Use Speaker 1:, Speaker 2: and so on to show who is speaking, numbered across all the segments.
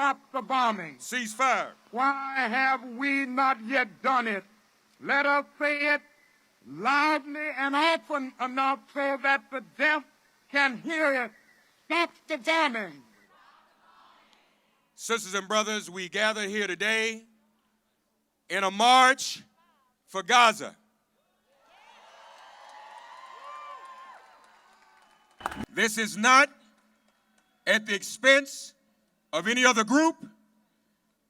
Speaker 1: stop the bombing.
Speaker 2: Ceasefire.
Speaker 1: Why have we not yet done it? Let us say it loudly and often enough so that the deaf can hear it. Stop the bombing.
Speaker 2: Sisters and brothers, we gather here today in a march for Gaza. This is not at the expense of any other group.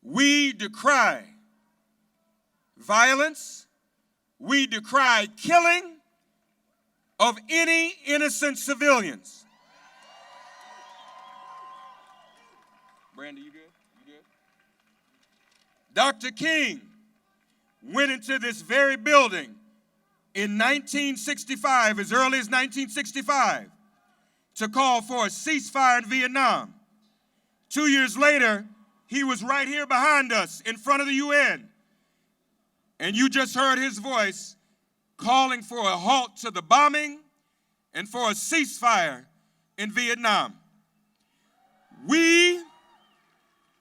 Speaker 2: We decry violence. We decry killing of any innocent civilians. Brandy, you good? You good? Dr. King went into this very building in 1965, as early as 1965, to call for a ceasefire in Vietnam. 2 years later, he was right here behind us in front of the UN. And you just heard his voice calling for a halt to the bombing and for a ceasefire in Vietnam. We,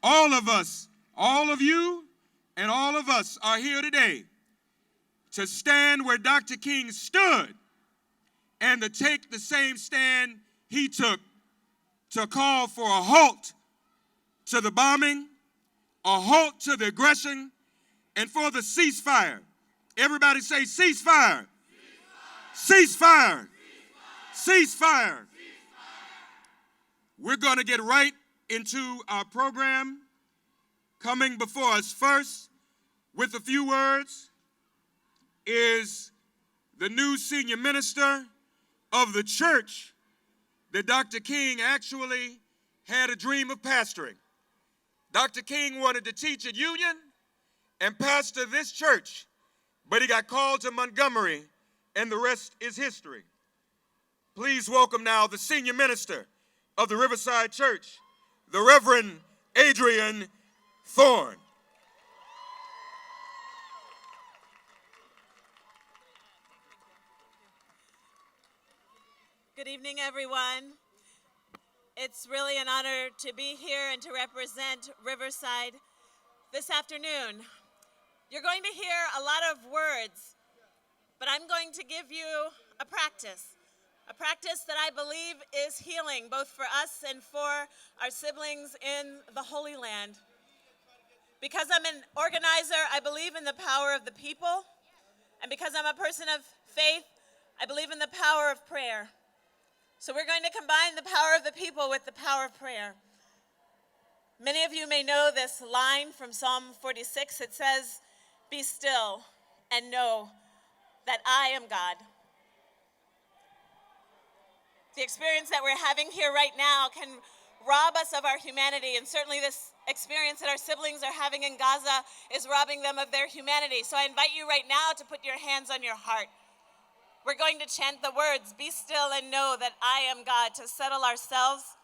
Speaker 2: all of us, all of you, and all of us are here today to stand where Dr. King stood and to take the same stand he took to call for a halt to the bombing, a halt to the aggression, and for the ceasefire. Everybody say ceasefire. Ceasefire. Ceasefire. We're going to get right into our program. Coming before us first with a few words is the new senior minister of the church that Dr. King actually had a dream of pastoring. Dr. King wanted to teach at Union and pastor this church, but he got called to Montgomery, and the rest is history. Please welcome now the senior minister of the Riverside Church, the Reverend Adrian Thorne.
Speaker 3: Good evening, everyone. It's really an honor to be here and to represent Riverside this afternoon. You're going to hear a lot of words, but I'm going to give you a practice that I believe is healing both for us and for our siblings in the Holy Land. Because I'm an organizer, I believe in the power of the people, and because I'm a person of faith, I believe in the power of prayer. So we're going to combine the power of the people with the power of prayer. Many of you may know this line from Psalm 46. It says, "Be still and know that I am God." The experience that we're having here right now can rob us of our humanity, and certainly this experience that our siblings are having in Gaza is robbing them of their humanity. So I invite you right now to put your hands on your heart. We're going to chant the words, "Be still and know that I am God," to settle ourselves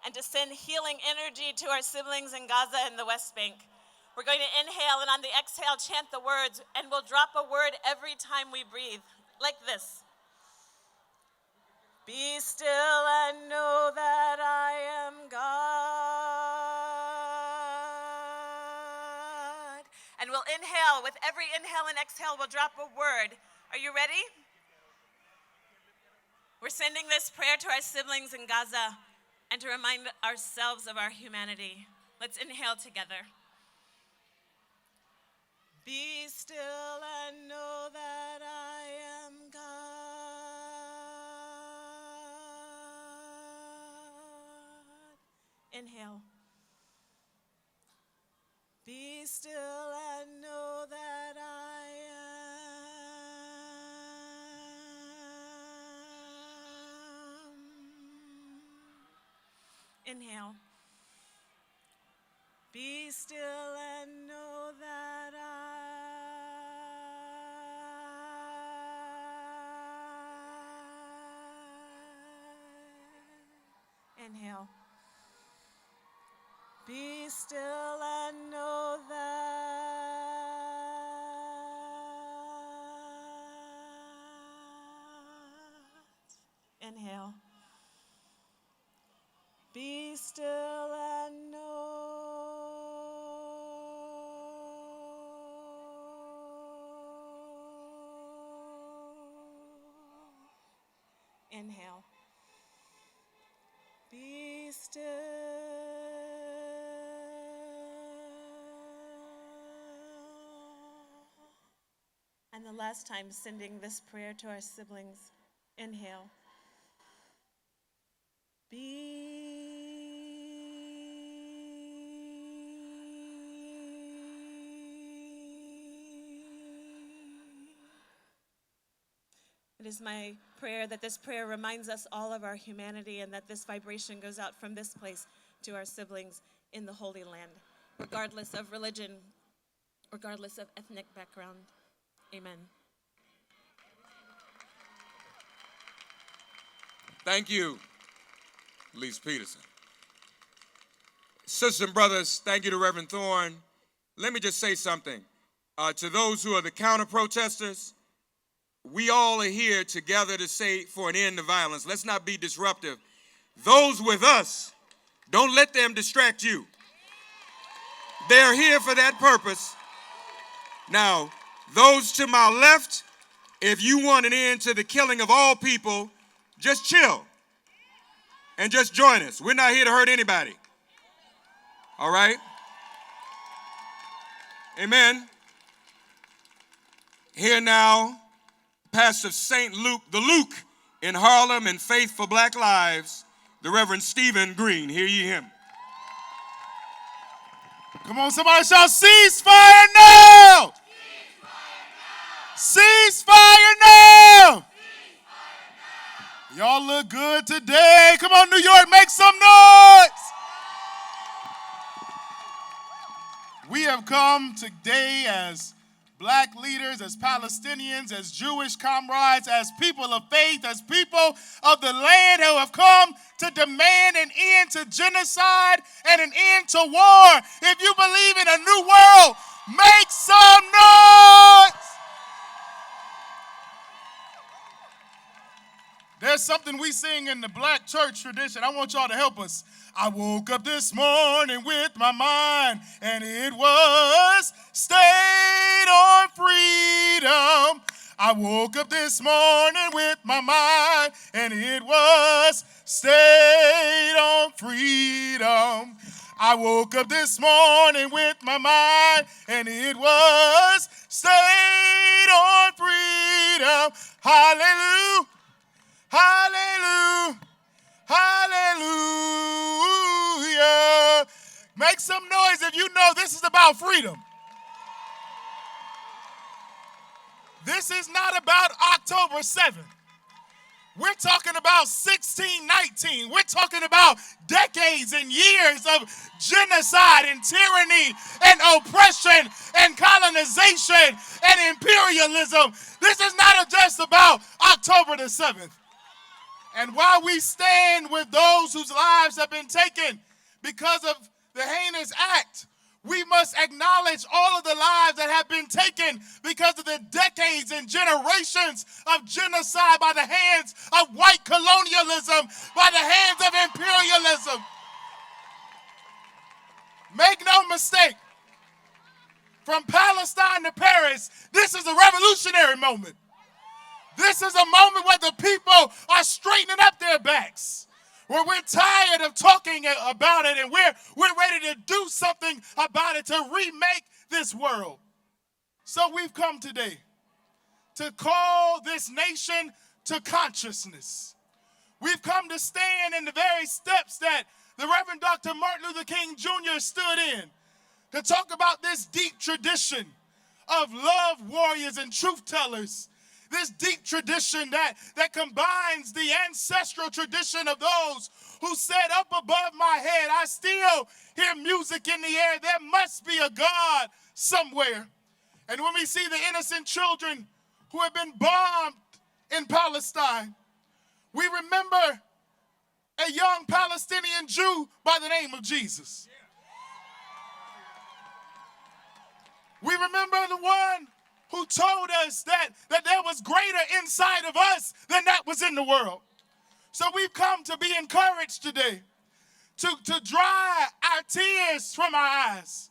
Speaker 3: and to send healing energy to our siblings in Gaza and the West Bank. We're going to inhale, and on the exhale, chant the words, and we'll drop a word every time we breathe, like this. Be still and know that I am God. And we'll inhale. With every inhale and exhale, we'll drop a word. Are you ready? We're sending this prayer to our siblings in Gaza and to remind ourselves of our humanity. Let's inhale together. Be still and know that I am God. Inhale. Be still and know that I am. Inhale. Be still and know that I Inhale. Be still and know that. Inhale. Be still and know and the last time sending this prayer to our siblings. Inhale. It is my prayer that this prayer reminds us all of our humanity and that this vibration goes out from this place to our siblings in the Holy Land, regardless of religion, regardless of ethnic background. Amen.
Speaker 2: Thank you, Lise Peterson. Sisters and brothers, thank you to Reverend Thorne. Let me just say something. To those who are the counter-protesters, we all are here together to say for an end to violence. Let's not be disruptive. Those with us, don't let them distract you. They're here for that purpose. Now, those to my left, if you want an end to the killing of all people, just chill and just join us. We're not here to hurt anybody. All right? Amen. Here now, Pastor St. Luke, the Luke in Harlem and Faith for Black Lives, the Reverend Stephen Green. Hear ye him.
Speaker 4: Come on, somebody shout, ceasefire now! Ceasefire now! Y'all look good today. Come on, New York, make some noise! We have come today as Black leaders, as Palestinians, as Jewish comrades, as people of faith, as people of the land who have come to demand an end to genocide and an end to war. If you believe in a new world, make some noise! There's something we sing in the Black church tradition. I want y'all to help us. I woke up this morning with my mind, and it was stayed on freedom. I woke up this morning with my mind, and it was stayed on freedom. I woke up this morning with my mind, and it was stayed on freedom. Hallelujah. Hallelujah. Hallelujah. Make some noise if you know this is about freedom. This is not about October 7th. We're talking about 1619. We're talking about decades and years of genocide and tyranny and oppression and colonization and imperialism. This is not just about October the 7th. And while we stand with those whose lives have been taken because of the heinous act, we must acknowledge all of the lives that have been taken because of the decades and generations of genocide by the hands of white colonialism, by the hands of imperialism. Make no mistake, from Palestine to Paris, this is a revolutionary moment. This is a moment where the people are straightening up their backs, where we're tired of talking about it and we're ready to do something about it to remake this world. So we've come today to call this nation to consciousness. We've come to stand in the very steps that the Reverend Dr. Martin Luther King Jr. stood in, to talk about this deep tradition of love warriors and truth tellers. This deep tradition that combines the ancestral tradition of those who said, up above my head, I still hear music in the air. There must be a God somewhere. And when we see the innocent children who have been bombed in Palestine, we remember a young Palestinian Jew by the name of Jesus. We remember the one who told us that there was greater inside of us than that was in the world. So we've come to be encouraged today, to dry our tears from our eyes,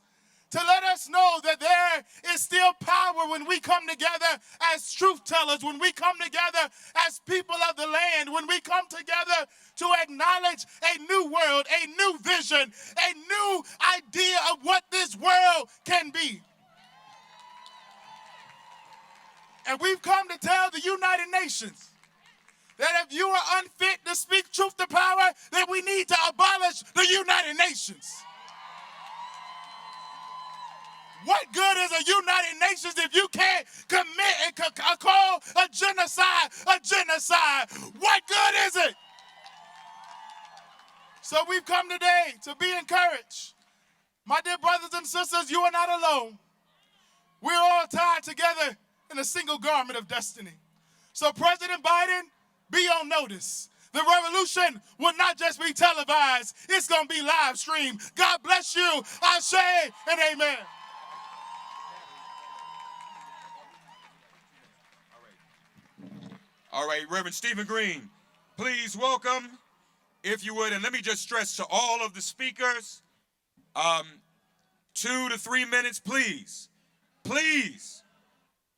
Speaker 4: to let us know that there is still power when we come together as truth tellers, when we come together as people of the land, when we come together to acknowledge a new world, a new vision, a new idea of what this world can be. And we've come to tell the United Nations that if you are unfit to speak truth to power, then we need to abolish the United Nations. What good is a United Nations if you can't commit and call a genocide a genocide? What good is it? So we've come today to be encouraged. My dear brothers and sisters, you are not alone. We're all tied together in a single garment of destiny. So President Biden, be on notice. The revolution will not just be televised, it's going to be live streamed. God bless you. Ashe and amen.
Speaker 2: All right, Reverend Stephen Green, please welcome, if you would, and let me just stress to all of the speakers, 2 to 3 minutes, please. Please.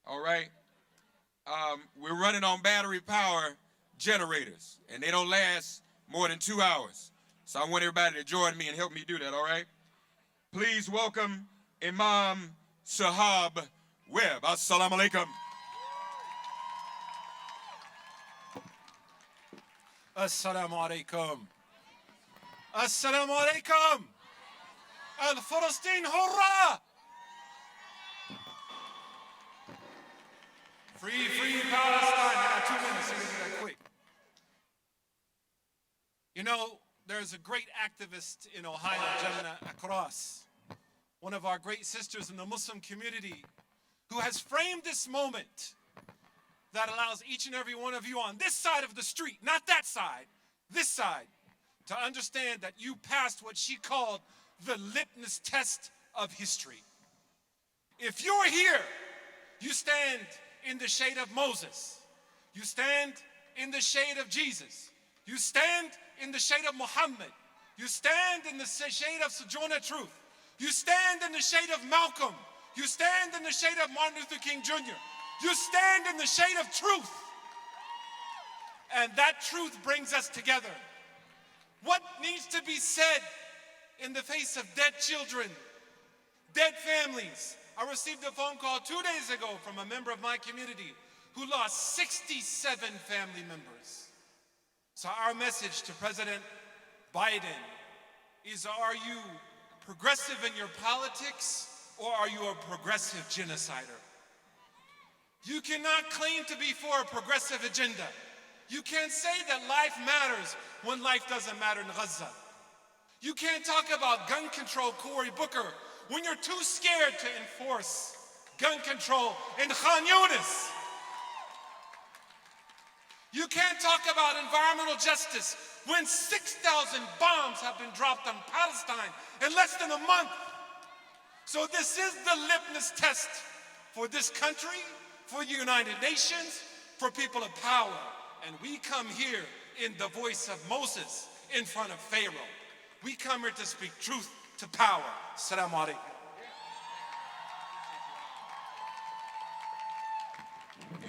Speaker 2: All right. We're running on battery power generators, and they don't last more than 2 hours. So I want everybody to join me and help me do that, all right? Please welcome Imam Sahab Webb. Assalamu alaikum.
Speaker 5: Assalamu alaikum. Assalamu alaikum. Al-Falastin hurrah! Free Palestine. I got 2 minutes, so we do that quick. You know, there's a great activist in Ohio, Jamna Akras, one of our great sisters in the Muslim community, who has framed this moment that allows each and every one of you on this side of the street, not that side, this side, to understand that you passed what she called the litmus test of history. If you're here, you stand in the shade of Moses. You stand in the shade of Jesus. You stand in the shade of Muhammad. You stand in the shade of Sojourner Truth. You stand in the shade of Malcolm. You stand in the shade of Martin Luther King Jr. You stand in the shade of truth. And that truth brings us together. What needs to be said in the face of dead children, dead families? I received a phone call 2 days ago from a member of my community who lost 67 family members. So our message to President Biden is, are you progressive in your politics, or are you a progressive genocider? You cannot claim to be for a progressive agenda. You can't say that life matters when life doesn't matter in Gaza. You can't talk about gun control, Cory Booker, when you're too scared to enforce gun control in Khan Yunis. You can't talk about environmental justice when 6,000 bombs have been dropped on Palestine in less than a month. So this is the litmus test for this country, for the United Nations, for people of power. And we come here in the voice of Moses in front of Pharaoh. We come here to speak truth to power. Assalamu alaikum.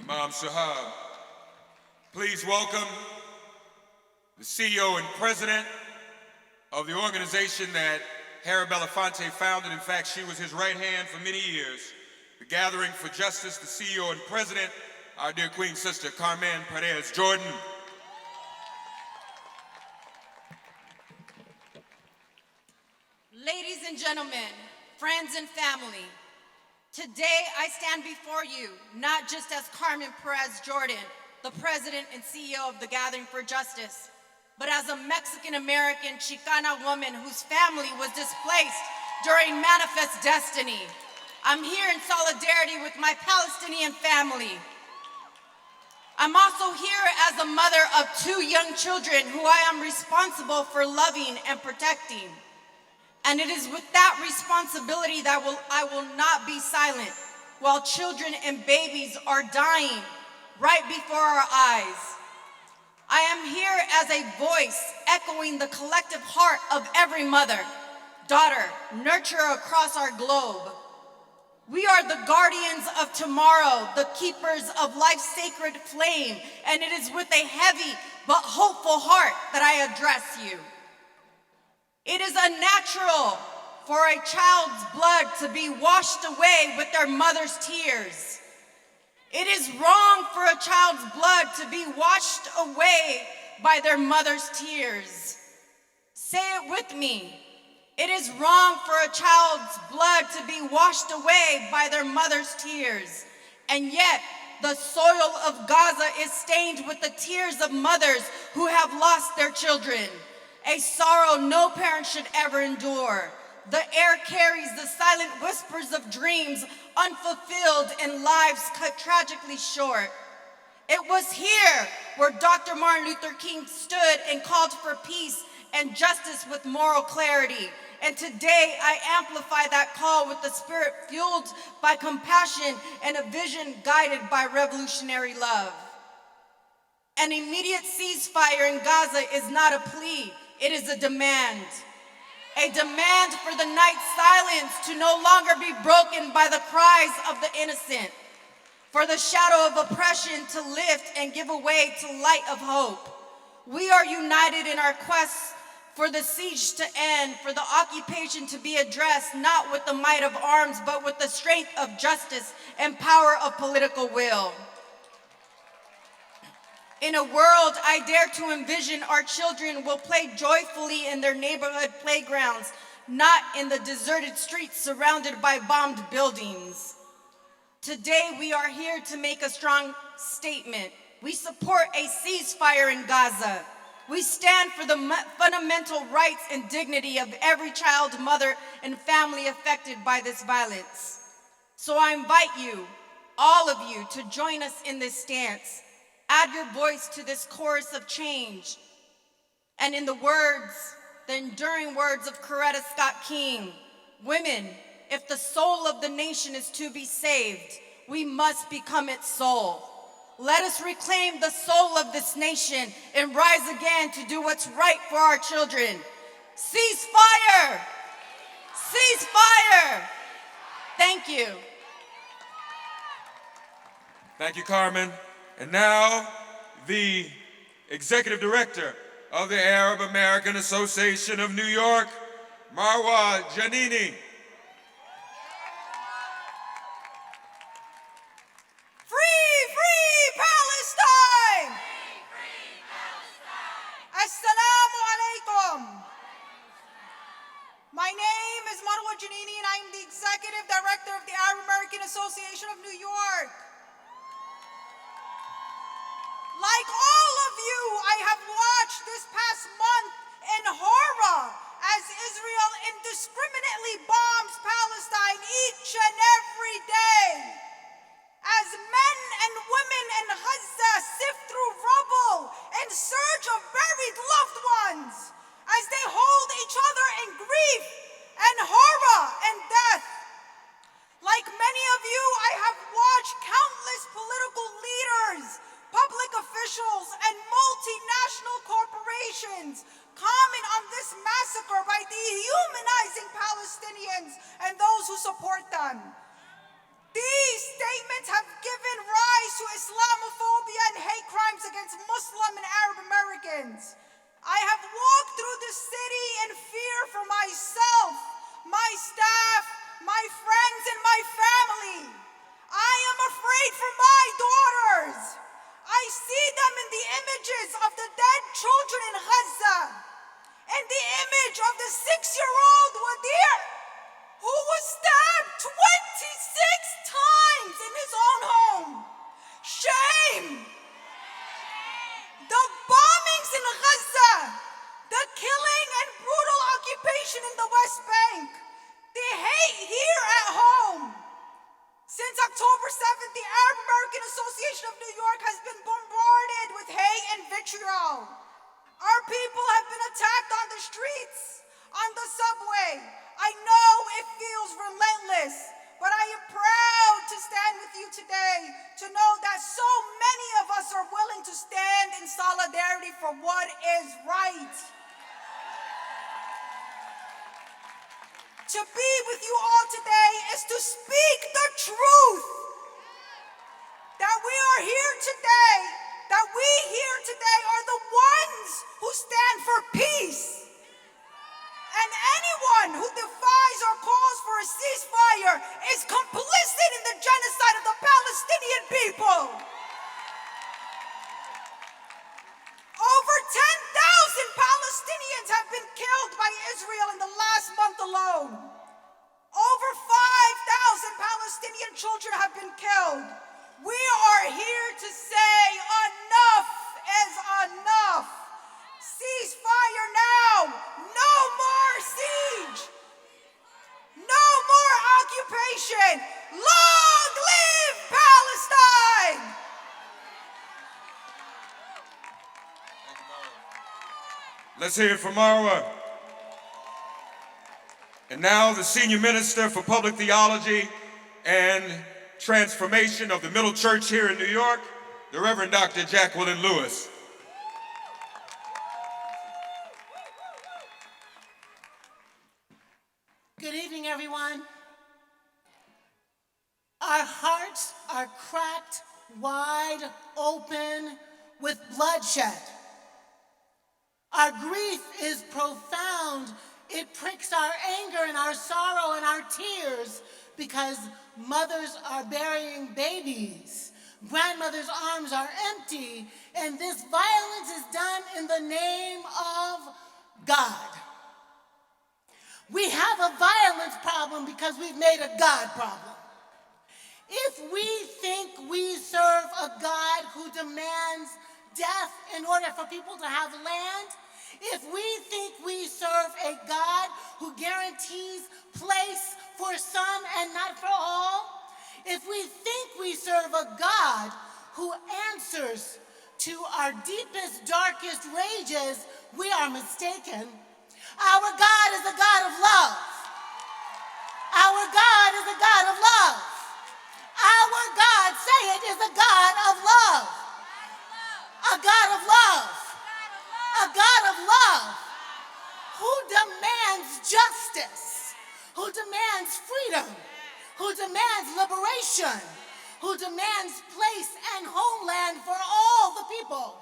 Speaker 2: Imam Sahab, please welcome the CEO and president of the organization that Harry Belafonte founded. In fact, she was his right hand for many years. The Gathering for Justice, the CEO and president, our dear Queen Sister Carmen Perez Jordan.
Speaker 6: Ladies and gentlemen, friends and family, today I stand before you not just as Carmen Perez Jordan, the president and CEO of the Gathering for Justice, but as a Mexican-American Chicana woman whose family was displaced during Manifest Destiny. I'm here in solidarity with my Palestinian family. I'm also here as a mother of 2 young children who I am responsible for loving and protecting. And it is with that responsibility that I will not be silent while children and babies are dying right before our eyes. I am here as a voice echoing the collective heart of every mother, daughter, nurturer across our globe. We are the guardians of tomorrow, the keepers of life's sacred flame, and it is with a heavy but hopeful heart that I address you. It is unnatural for a child's blood to be washed away with their mother's tears. It is wrong for a child's blood to be washed away by their mother's tears. Say it with me. It is wrong for a child's blood to be washed away by their mother's tears. And yet, the soil of Gaza is stained with the tears of mothers who have lost their children, a sorrow no parent should ever endure. The air carries the silent whispers of dreams unfulfilled and lives cut tragically short. It was here where Dr. Martin Luther King stood and called for peace and justice with moral clarity. And today I amplify that call with the spirit fueled by compassion and a vision guided by revolutionary love. An immediate ceasefire in Gaza is not a plea, it is a demand. A demand for the night silence to no longer be broken by the cries of the innocent, for the shadow of oppression to lift and give way to light of hope. We are united in our quest for the siege to end, for the occupation to be addressed, not with the might of arms, but with the strength of justice and power of political will. In a world I dare to envision, our children will play joyfully in their neighborhood playgrounds, not in the deserted streets surrounded by bombed buildings. Today we are here to make a strong statement. We support a ceasefire in Gaza. We stand for the fundamental rights and dignity of every child, mother, and family affected by this violence. So I invite you, all of you, to join us in this stance. Add your voice to this chorus of change. And in the enduring words of Coretta Scott King, women, if the soul of the nation is to be saved, we must become its soul. Let us reclaim the soul of this nation and rise again to do what's right for our children. Ceasefire! Ceasefire! Thank you.
Speaker 2: Thank you, Carmen. And now, the Executive Director of the Arab American Association of New York, Marwa Janini.
Speaker 7: Assalamu alaikum. My name is Marwa Janini and I am the Executive Director of the Arab American Association of New York. Like all of you, I have watched this past month in horror as Israel indiscriminately bombs Palestine each and every day. As men and women in Gaza sift through rubble in search of buried loved ones, as they hold each other in grief and horror and death. Like many of you, I have watched countless political leaders, public officials, and multinational corporations comment on this massacre by dehumanizing Palestinians and those who support them. These statements have given rise to Islamophobia and hate crimes against Muslim and Arab Americans. I have walked through the city in fear for myself, my staff, my friends, and my family. I am afraid for my daughters. I see them in the images of the dead children in Gaza, and the image of the 6-year-old Wadir, who was stabbed 26 times in his own home. Shame! The bombings in Gaza, the killing and brutal occupation in the West Bank, the hate here at home. Since October 7th, the Arab American Association of New York has been bombarded with hate and vitriol. Our people have been attacked on the streets, on the subway. I know it feels relentless, but I am proud to stand with you today to know that so many of us are willing to stand in solidarity for what is right. To be with you all today is to speak the truth. That we are here today, that we here today are the ones who stand for peace. And anyone who defies our calls for a ceasefire is complicit in the genocide of the Palestinian people. children have been killed. We are here to say enough is enough. Ceasefire now. No more siege. No more occupation. Long live Palestine.
Speaker 2: Let's hear it from Marwa. And now the Senior Minister for Public Theology and Transformation of the Middle Church here in New York, the Reverend Dr. Jacqueline Lewis.
Speaker 8: Good evening, everyone. Our hearts are cracked wide open with bloodshed. Our grief is profound. It pricks our anger and our sorrow and our tears because mothers are burying babies. Grandmothers' arms are empty, and this violence is done in the name of God. We have a violence problem because we've made a God problem. If we think we serve a God who demands death in order for people to have land, if we think we serve a God who guarantees place for some and not for all, if we think we serve a God who answers to our deepest, darkest rages, we are mistaken. Our God is a God of love. Our God is a God of love. Our God, say it, is a God of love. A God of love. A God of love who demands justice, who demands freedom, who demands liberation, who demands place and homeland for all the people.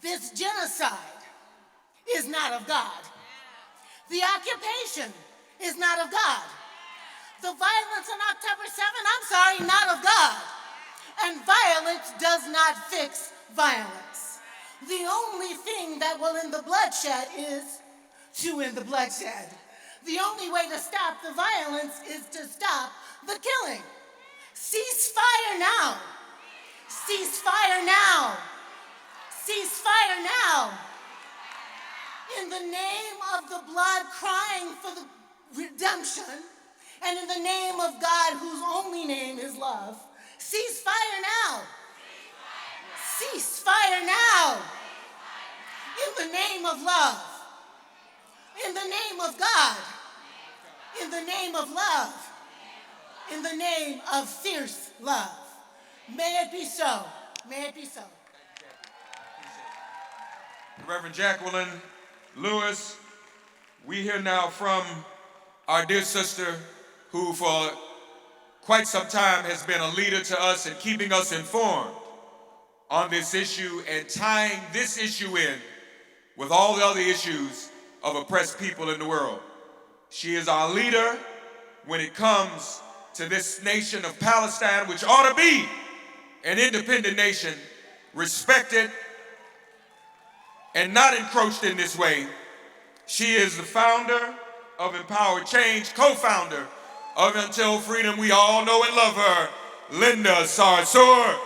Speaker 8: This genocide is not of God. The occupation is not of God. The violence on October 7, not of God. And violence does not fix violence. The only thing that will end the bloodshed is to end the bloodshed. The only way to stop the violence is to stop the killing. Ceasefire now. Ceasefire now. Ceasefire now. In the name of the blood crying for the redemption, and in the name of God whose only name is love, ceasefire now. Ceasefire now. In the name of love. In the name of God. In the name of love. In the name of fierce love. May it be so. May it be so.
Speaker 2: Reverend Jacqueline Lewis, we hear now from our dear sister who for quite some time has been a leader to us and keeping us informed on this issue and tying this issue in with all the other issues of oppressed people in the world. She is our leader when it comes to this nation of Palestine, which ought to be an independent nation, respected and not encroached in this way. She is the founder of Empowered Change, co-founder of Until Freedom. We all know and love her, Linda Sarsour.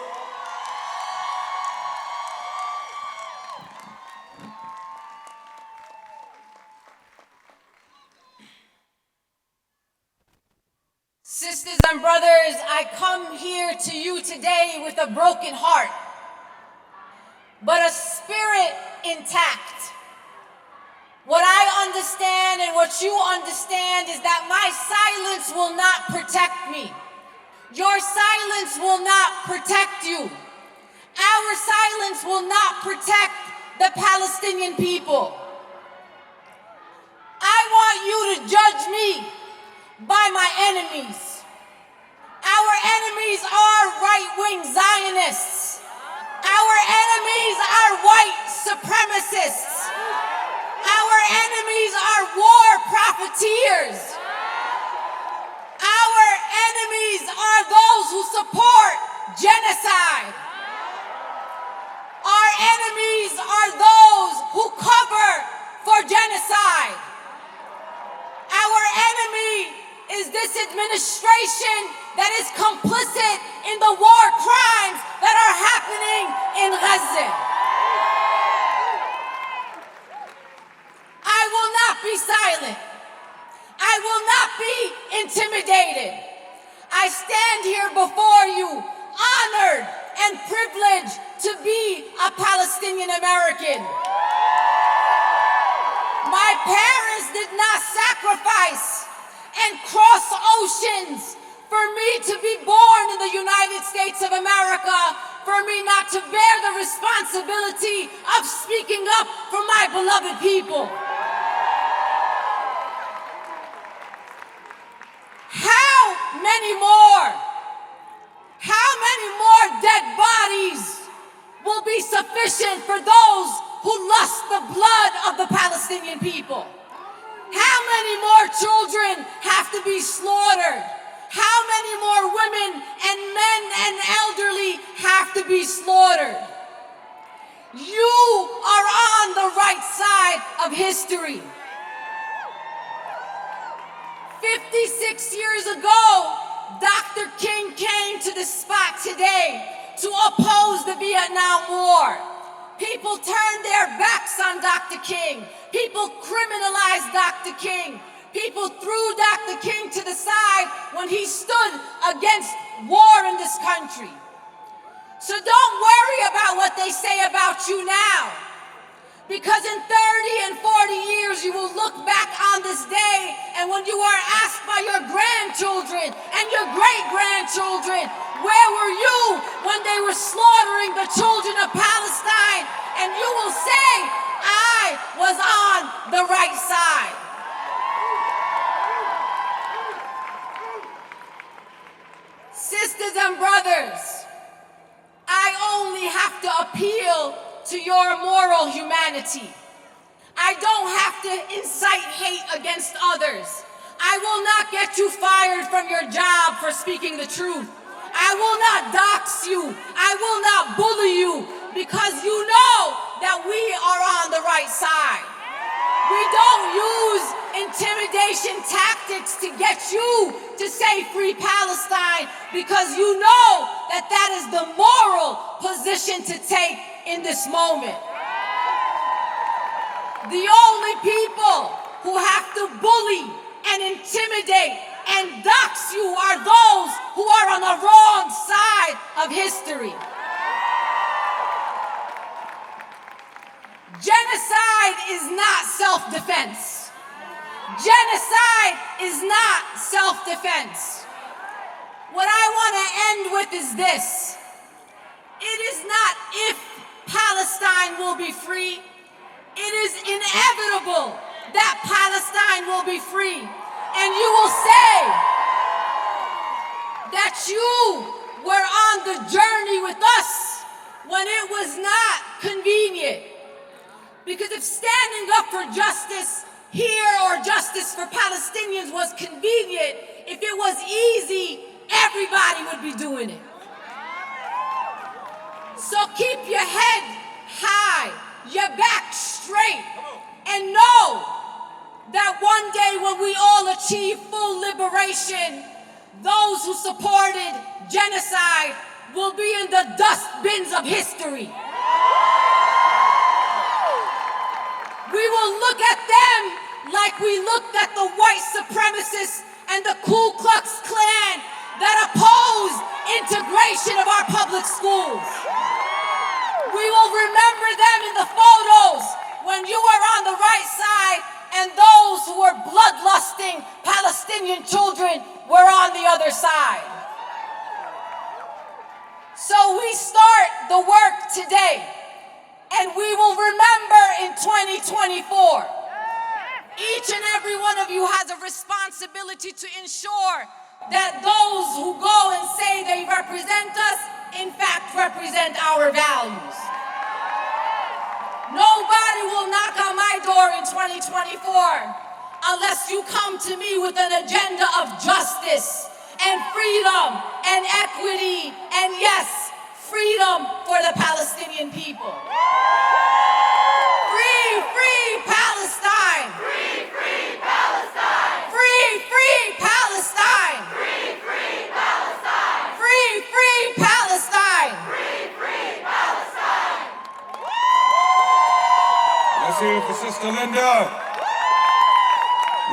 Speaker 6: Sisters and brothers, I come here to you today with a broken heart, but a spirit intact. What I understand and what you understand is that my silence will not protect me. Your silence will not protect you. Our silence will not protect the Palestinian people. I want you to judge me by my enemies. Our enemies are right-wing Zionists. Our enemies are white supremacists. Our enemies are war profiteers. Our enemies are those who support genocide. Our enemies are those who cover for genocide. Our enemy is this administration. administration that is complicit in the war crimes that are happening in Gaza. I will not be silent. I will not be intimidated. I stand here before you, honored and privileged to be a Palestinian American. My parents did not sacrifice and cross oceans for me to be born in the United States of America, for me not to bear the responsibility of speaking up for my beloved people. How many more dead bodies will be sufficient for those who lust the blood of the Palestinian people? How many more children have to be slaughtered? How many more women and men and elderly have to be slaughtered? You are on the right side of history. 56 years ago, Dr. King came to the spot today to oppose the Vietnam War. People turned their backs on Dr. King. People criminalized Dr. King. People threw Dr. King to the side when he stood against war in this country. So don't worry about what they say about you now. Because in 30 and 40 years, you will look back on this day, and when you are asked by your grandchildren and your great-grandchildren, where were you when they were slaughtering the children of Palestine? And you will say, I was on the right side. Sisters and brothers, I only have to appeal to your moral humanity. I don't have to incite hate against others. I will not get you fired from your job for speaking the truth. I will not dox you. I will not bully you, because you know that we are on the right side. We don't use intimidation tactics to get you to say free Palestine, because you know that that is the moral position to take in this moment. The only people who have to bully and intimidate and dox you are those who are on the wrong side of history. Genocide is not self-defense. Genocide is not self-defense. What I want to end with is this. It is not if Palestine will be free. It is inevitable that Palestine will be free. And you will say that you were on the journey with us when it was not convenient. Because if standing up for justice here or justice for Palestinians was convenient, if it was easy, everybody would be doing it. So keep your head high, your back straight, and know that one day when we all achieve full liberation, those who supported genocide will be in the dustbins of history. We will look at them like we looked at the white supremacists and the Ku Klux Klan that opposed integration of our public schools. We will remember them in the photos when you were on the right side and those who were bloodlusting Palestinian children were on the other side. So we start the work today, and we will remember in 2024. Each and every one of you has a responsibility to ensure that those who go and say they represent us, in fact, represent our values. Nobody will knock on my door in 2024 unless you come to me with an agenda of justice and freedom and equity and, yes, freedom for the Palestinian people. Free, free Palestine! Free, free Palestine! Free, free Palestine! Free!
Speaker 2: Sister Linda.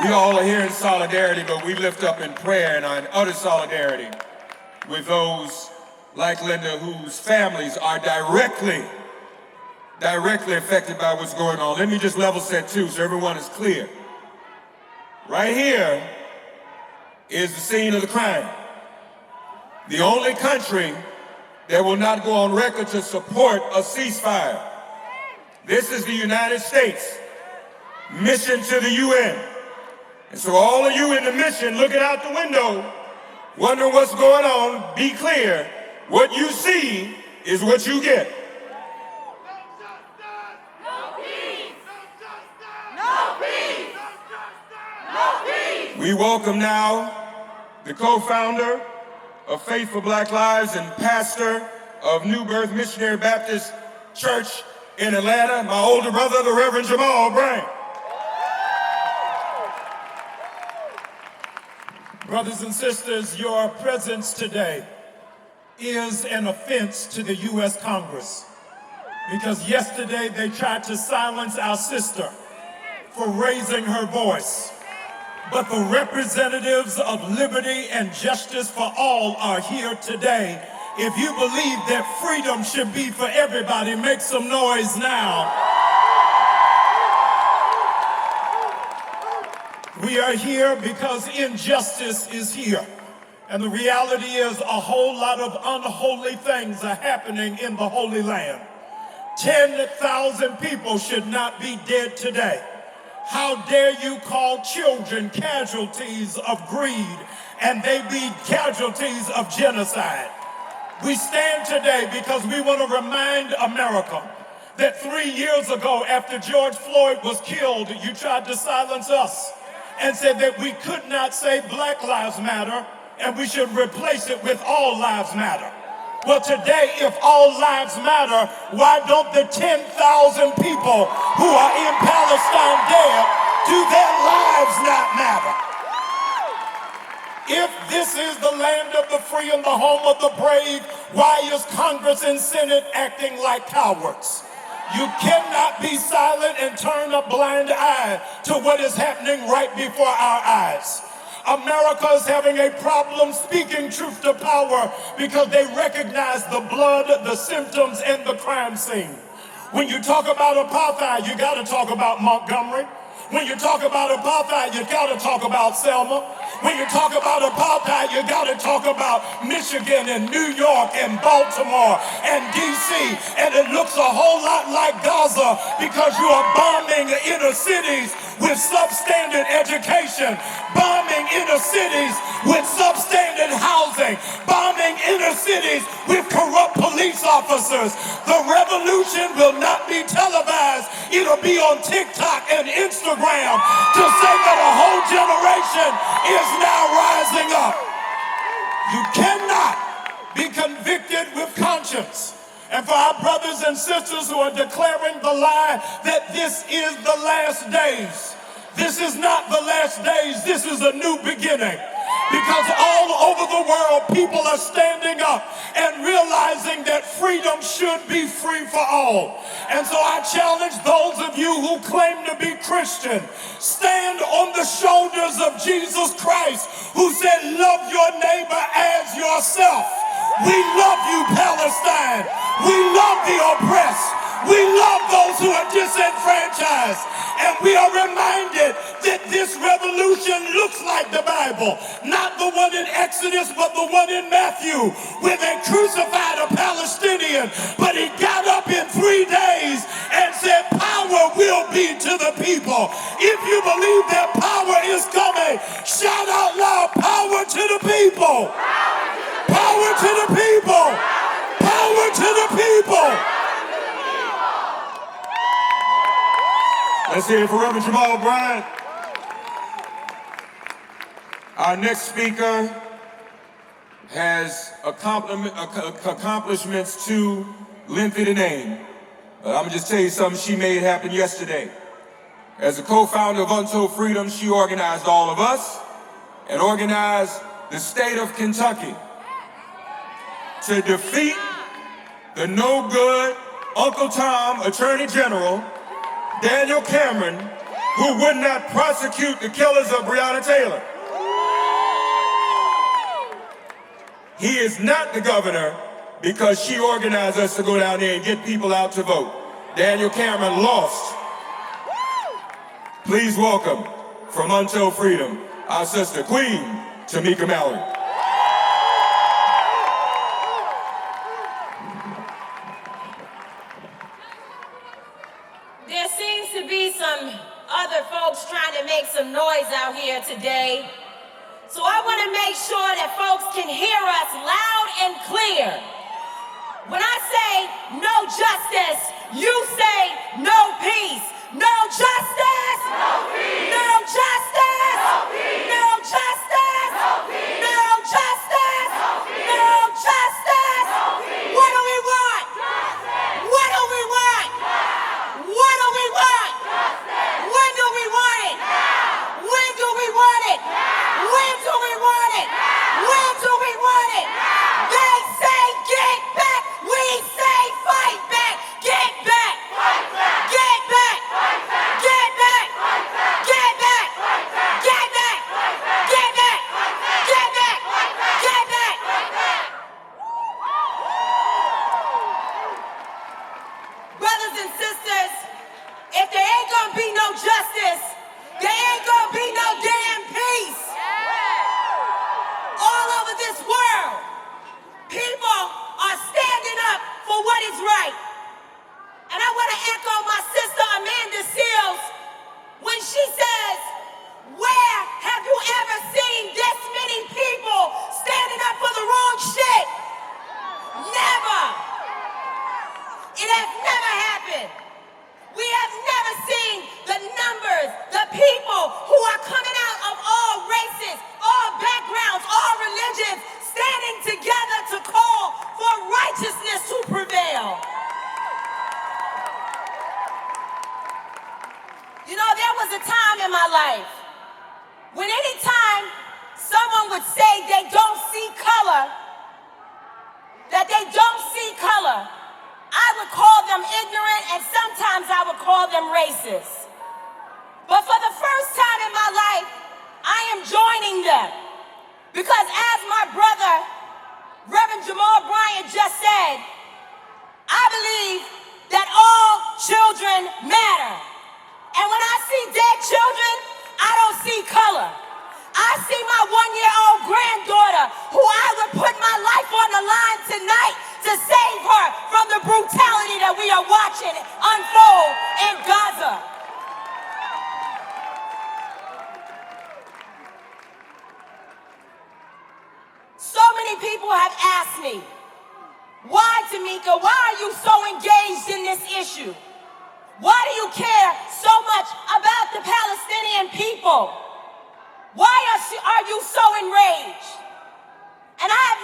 Speaker 2: We all are here in solidarity, but we lift up in prayer and in utter solidarity with those like Linda whose families are directly affected by what's going on. Let me just level set too so everyone is clear. Right here is the scene of the crime. The only country that will not go on record to support a ceasefire. This is the United States mission to the UN. And so all of you in the mission looking out the window, wondering what's going on, be clear. What you see is what you get. We welcome now the co-founder of Faith for Black Lives and pastor of New Birth Missionary Baptist Church in Atlanta, my older brother, the Reverend Jamal Bryant.
Speaker 9: Brothers and sisters, your presence today is an offense to the U.S. Congress, because yesterday they tried to silence our sister for raising her voice. But the representatives of liberty and justice for all are here today. If you believe that freedom should be for everybody, make some noise now. We are here because injustice is here. And the reality is a whole lot of unholy things are happening in the Holy Land. 10,000 people should not be dead today. How dare you call children casualties of greed and they be casualties of genocide? We stand today because we want to remind America that 3 years ago after George Floyd was killed, you tried to silence us and said that we could not say Black Lives Matter and we should replace it with All Lives Matter. Well, today, if all lives matter, why don't the 10,000 people who are in Palestine dead, do their lives not matter? If this is the land of the free and the home of the brave, why is Congress and Senate acting like cowards? You cannot be silent and turn a blind eye to what is happening right before our eyes. America is having a problem speaking truth to power because they recognize the blood, the symptoms, and the crime scene. When you talk about apartheid, you got to talk about Montgomery. When you talk about apartheid, you got to talk about Selma. When you talk about apartheid, you got to talk about Michigan and New York and Baltimore and D.C. And it looks a whole lot like Gaza because you are bombing inner cities with substandard education, bombing inner cities with substandard housing, bombing inner cities with corrupt police officers. The revolution will not be televised. It'll be on TikTok and Instagram to say that a whole generation is now rising up. You cannot be convicted with conscience. And for our brothers and sisters who are declaring the lie that this is the last days, this is not the last days, this is a new beginning. Because all over the world, people are standing up and realizing that freedom should be free for all. And so I challenge those of you who claim to be Christian, stand on the shoulders of Jesus Christ, who said, love your neighbor as yourself. We love you, Palestine. We love the oppressed. We love those who are disenfranchised. And we are reminded that this revolution looks like the Bible. Not the one in Exodus, but the one in Matthew, where they crucified a Palestinian, but he got up in 3 days and said, power will be to the people. If you believe that power is coming, shout out loud, power to the people. Power to the people. Power to the people.
Speaker 2: Let's hear it for Reverend Jamal Bryant. Our next speaker has accomplishments too lengthy to name. But I'm gonna just tell you something she made happen yesterday. As a co-founder of Untold Freedom, she organized all of us and organized the state of Kentucky to defeat the no-good Uncle Tom Attorney General Daniel Cameron, who would not prosecute the killers of Breonna Taylor. He is not the governor because she organized us to go down there and get people out to vote. Daniel Cameron lost. Please welcome, from Until Freedom, our sister, Queen Tamika Mallory.
Speaker 10: There seems to be some other folks trying to make some noise out here today. So I want to make sure that folks can hear us loud and clear. When I say no justice, you say no peace. No justice! No peace! No justice! No peace! No justice! No peace! No justice! No peace! No justice! No peace! What do we want? Justice! What do we want? Now! What do we want? Justice! When do we want it? Now! When do we want it? Now! When do we want it? Now! When do we want it? Now! They say get back. We say fight back. Get back. Fight back. Get back. Fight back. Get back. Fight back. Get back. Fight back. Get back. Fight back. Get back. Fight back. Get back. Fight back. Get back. Fight back. Brothers and sisters, if there ain't gonna be no justice, there ain't gonna be no damn peace. All over this world, people are standing up for what is right. And I want to echo my sister Amanda Seals when she says, where have you ever seen this many people standing up for the wrong shit? Never. It has never happened. We have never seen the numbers, the people who are coming out of all races, all backgrounds, all religions, standing together to call for righteousness to prevail. You know, there was a time in my life when anytime someone would say they don't see color, that they don't see color, I would call them ignorant and sometimes I would call them racist. But for the first time in my life, I am joining them. Because as my brother, Reverend Jamal Bryant just said, I believe that all children matter. And when I see dead children, I don't see color. I see my one-year-old granddaughter, who I would put my life on the line tonight to save her from the brutality that we are watching unfold in Gaza. So many people have asked me, why, Tamika, why are you so engaged in this issue? Why do you care so much about the Palestinian people? Why are you so enraged? And I have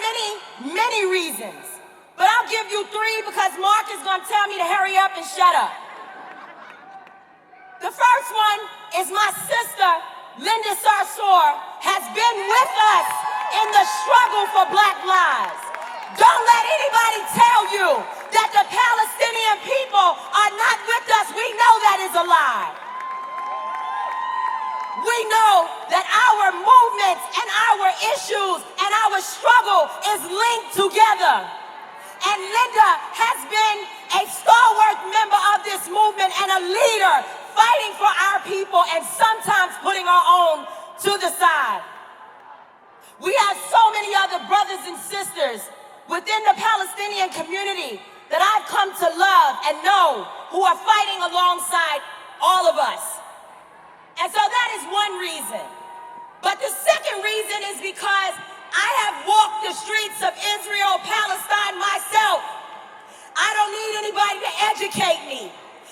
Speaker 10: many reasons, but I'll give you 3 because Mark is going to tell me to hurry up and shut up. The first one is my sister, Linda Sarsour, has been with us in the struggle for Black lives. Don't let anybody tell you that the Palestinian people are not with us. We know that is a lie. We know that our movements and our issues and our struggle is linked together. And Linda has been a stalwart member of this movement and a leader fighting for our people and sometimes putting our own to the side. We have so many other brothers and sisters within the Palestinian community that I've come to love and know who are fighting alongside all of us. And so that is one reason. But the second reason is because I have walked the streets of Israel, Palestine myself. I don't need anybody to educate me.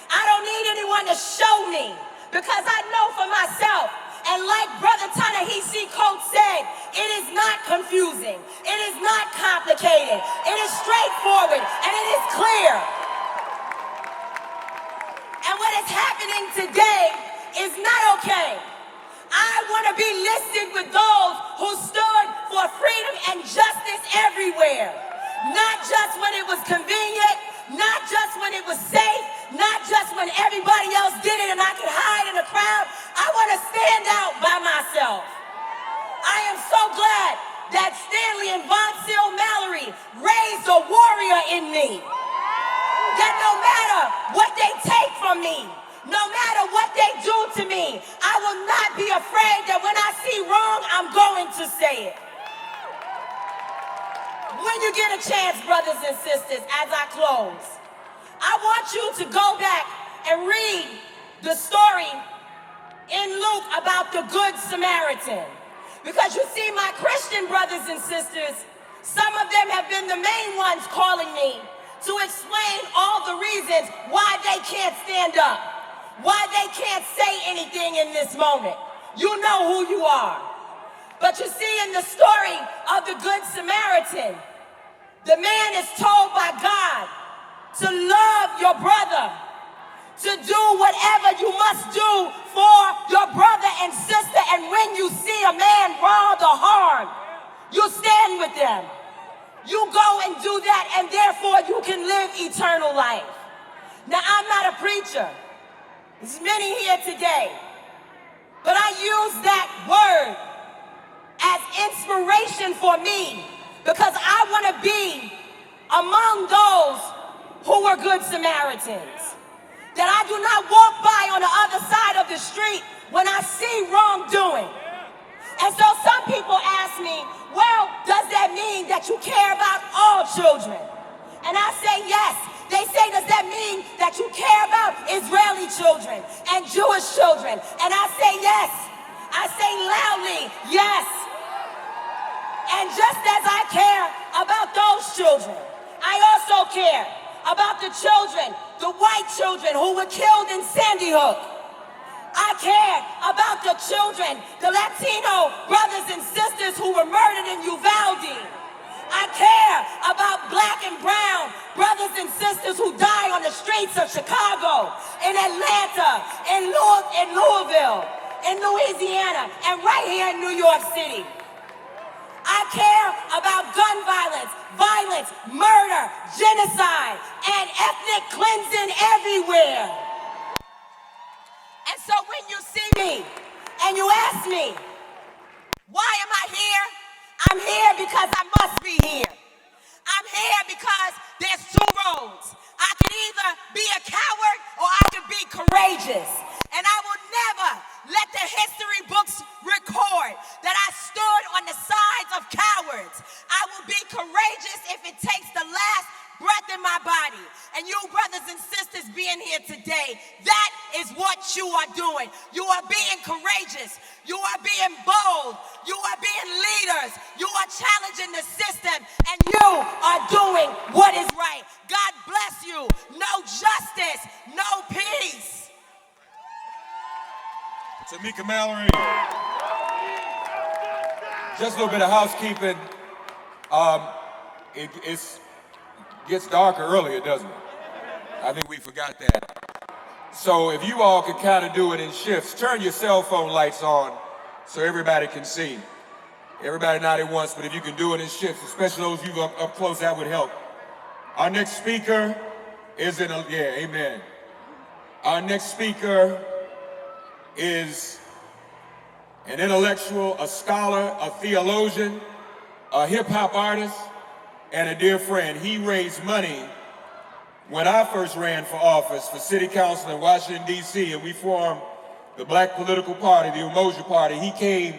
Speaker 10: I don't need anyone to show me because I know for myself. And like Brother Ta-Nehisi Coates said, it is not confusing. It is not complicated. It is straightforward and it is clear. And what is happening today is not okay. I want to be listed with those who stood for freedom and justice everywhere. Not just when it was convenient, not just when it was safe, not just when everybody else did in me. That no matter what they take from me, no matter what they do to me, I will not be afraid that when I see wrong, I'm going to say it. When you get a chance, brothers and sisters, as I close, I want you to go back and read the story in Luke about the Good Samaritan. Because you see, my Christian brothers and sisters, some of them have been the main ones calling me to explain all the reasons why they can't stand up, why they can't say anything in this moment. You know who you are. But you see, in the story of the Good Samaritan, the man is told by God to love your brother, to do whatever you must do for your brother and sister. And when you see a man wronged or harmed, you stand with them. You go and do that, and therefore you can live eternal life. Now, I'm not a preacher. There's many here today. But I use that word as inspiration for me, because I want to be among those who were good Samaritans. That I do not walk by on the other side of the street when I see wrongdoing. And so some people ask me, well, does that mean that you care about all children? And I say yes. They say, does that mean that you care about Israeli children and Jewish children? And I say yes. I say loudly, yes. And just as I care about those children, I also care about the children, the white children who were killed in Sandy Hook. I care about the children, the Latino brothers and sisters who were murdered in Uvalde. I care about black and brown brothers and sisters who die on the streets of Chicago, in Atlanta, in Louisville, in Louisiana, and right here in New York City. I care about gun violence, murder, genocide, and ethnic cleansing everywhere. And so when you see me and you ask me, why am I here? I'm here because I must be here. I'm here because there's two roads. I can either be a coward or I can be courageous. And I will never let the history books record that I stood on the sides of cowards. I will be courageous if it takes the last breath in my body. And you brothers and sisters being here today, that is what you are doing. You are being courageous. You are being bold. You are being leaders. You are challenging the system, and you are doing what is right. God bless you. No justice, no peace.
Speaker 2: Tamika Mallory. Just a little bit of housekeeping. It gets darker earlier, doesn't it? I think we forgot that. So if you all could kind of do it in shifts, turn your cell phone lights on so everybody can see. Everybody not at once, but if you can do it in shifts, especially those of you up close, that would help. Our next speaker is amen. Our next speaker is an intellectual, a scholar, a theologian, a hip-hop artist, and a dear friend. He raised money when I first ran for office for city council in Washington, D.C., and we formed the Black Political Party, the Umoja Party. He came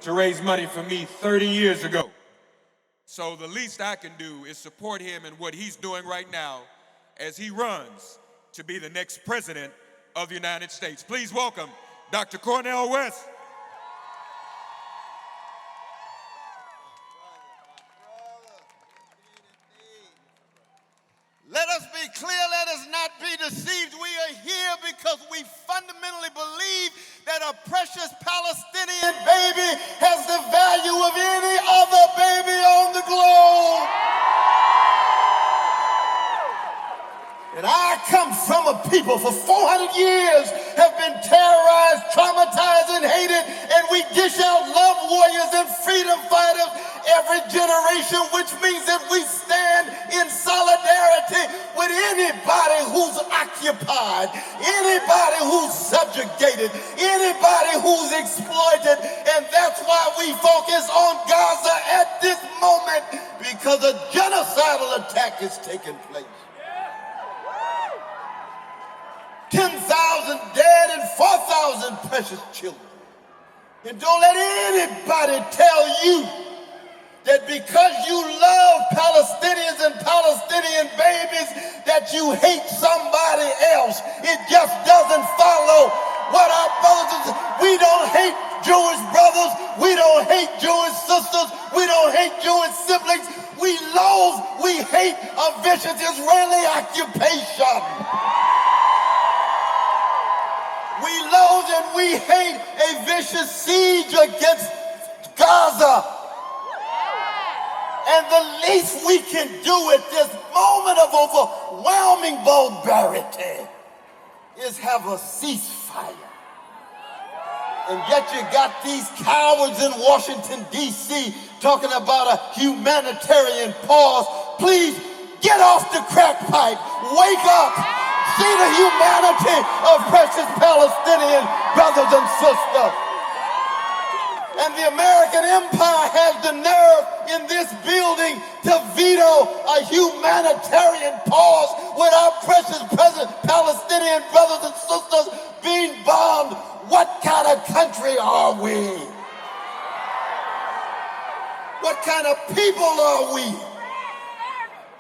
Speaker 2: to raise money for me 30 years ago. So the least I can do is support him in what he's doing right now as he runs to be the next president of the United States. Please welcome Dr. Cornel West.
Speaker 11: Let us be clear, let us not be deceived. We are here because we fundamentally believe that a precious Palestinian baby has the value of any other baby on the globe. And I come from a people for 400 years have been terrorized, traumatized, and hated, and we dish out love warriors and freedom fighters every generation, which means that we stand in solidarity with anybody who's occupied, anybody who's subjugated, anybody who's exploited, and that's why we focus on Gaza at this moment, because a genocidal attack attack is taking place. 10,000 dead and 4,000 precious children. And don't let anybody tell you that because you love Palestinians and Palestinian babies that you hate somebody else. It just doesn't follow what our brothers, we don't hate Jewish brothers, we don't hate Jewish sisters, we don't hate Jewish siblings. We hate a vicious Israeli occupation. We loathe and we hate a vicious siege against Gaza. And the least we can do at this moment of overwhelming barbarity is have a ceasefire. And yet you got these cowards in Washington, D.C. talking about a humanitarian pause. Please get off the crack pipe. Wake up. See the humanity of precious Palestinian brothers and sisters. And the American empire has the nerve in this building to veto a humanitarian pause with our precious Palestinian brothers and sisters being bombed. What kind of country are we? What kind of people are we?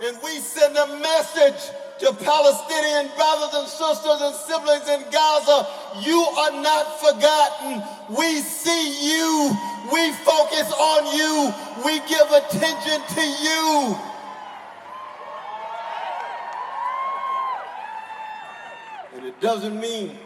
Speaker 11: And we send a message to Palestinian brothers and sisters and siblings in Gaza. You are not forgotten. We see you. We focus on you. We give attention to you. And it doesn't mean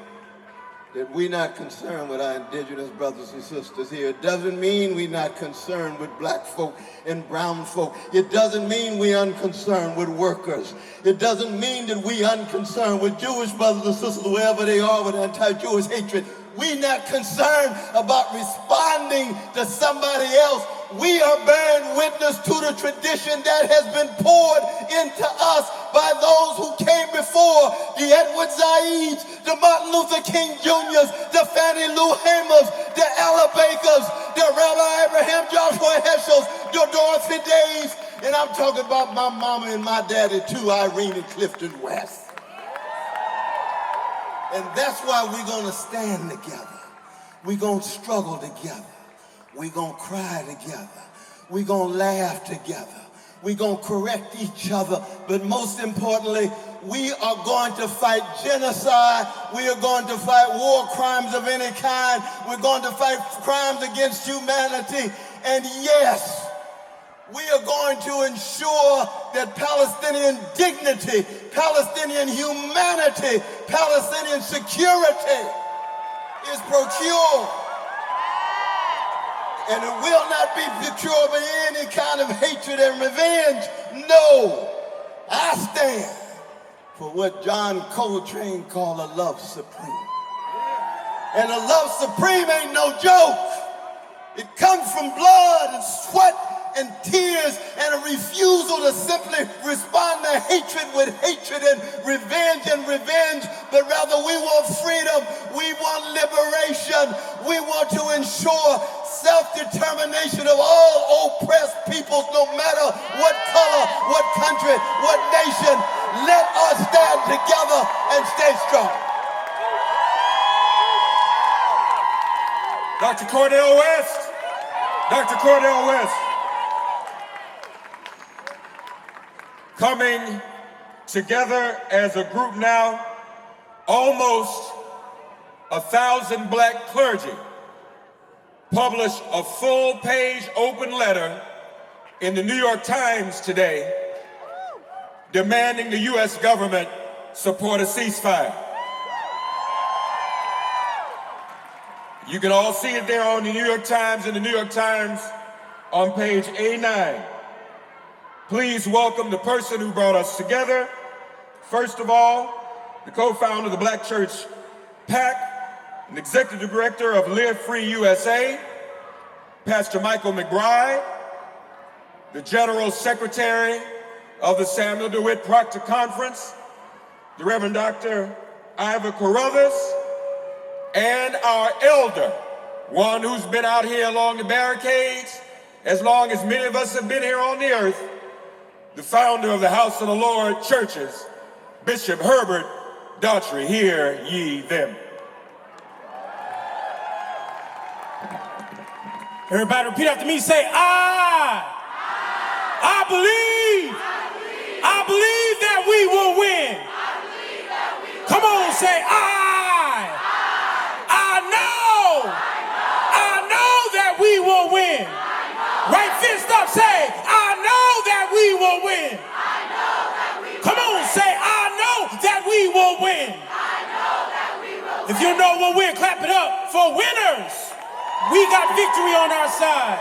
Speaker 11: that we're not concerned with our indigenous brothers and sisters here. It doesn't mean we're not concerned with black folk and brown folk. It doesn't mean we're unconcerned with workers. It doesn't mean that we're unconcerned with Jewish brothers and sisters, wherever they are, with anti-Jewish hatred. We're not concerned about responding to somebody else. We are bearing witness to the tradition that has been poured into us by those who came before, the Edward Zaids, the Martin Luther King Jr.'s, the Fannie Lou Hamers, the Ella Bakers, the Rabbi Abraham Joshua Heschels, the Dorothy Days, and I'm talking about my mama and my daddy too, Irene and Clifton West. And that's why we're going to stand together. We're going to struggle together. We're going to cry together. We're going to laugh together. We're going to correct each other. But most importantly, we are going to fight genocide. We are going to fight war crimes of any kind. We're going to fight crimes against humanity. And yes, we are going to ensure that Palestinian dignity, Palestinian humanity, Palestinian security is procured. And it will not be procured by any kind of hatred and revenge. No, I stand for what John Coltrane called a love supreme. And a love supreme ain't no joke. It comes from blood and sweat and tears and a refusal to simply respond to hatred with hatred and revenge, but rather we want freedom, we want liberation, we want to ensure self-determination of all oppressed peoples, no matter what color, what country, what nation. Let us stand together and stay strong.
Speaker 2: Dr. Cordell West. Dr. Cordell West. Coming together as a group now, almost 1,000 black clergy published a full-page open letter in the New York Times today demanding the U.S. government support a ceasefire. You can all see it there on the New York Times, in the New York Times on page A9. Please welcome the person who brought us together. First of all, the co-founder of the Black Church PAC, and executive director of Live Free USA, Pastor Michael McBride, the general secretary of the Samuel DeWitt Proctor Conference, the Reverend Dr. Ivor Carruthers, and our elder, one who's been out here along the barricades as long as many of us have been here on the earth, the founder of the House of the Lord Churches, Bishop Herbert Daughtry. Hear ye them.
Speaker 9: Everybody repeat after me, say, I believe that we will win. Come on, say, I know that we will win. Right fist up, say, I know that we will win. Come on, say, I know that we will win. If you know we'll win, clap it up for winners. We got victory on our side.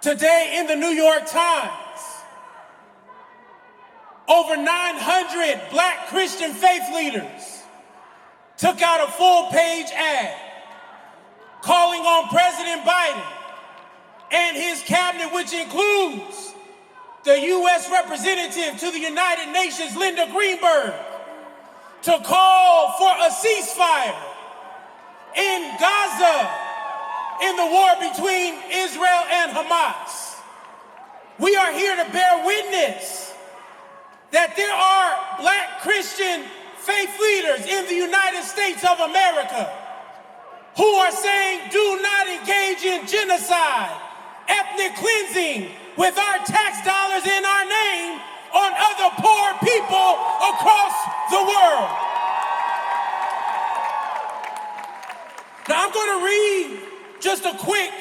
Speaker 9: Today in the New York Times, over 900 black Christian faith leaders took out a full-page ad calling on President Biden and his cabinet, which includes the U.S. representative to the United Nations, Linda Greenberg, to call for a ceasefire in Gaza in the war between Israel and Hamas. We are here to bear witness that there are black Christian faith leaders in the United States of America who are saying, do not engage in genocide, ethnic cleansing with our tax dollars in our name on other poor people across the world. Now I'm going to read just a quick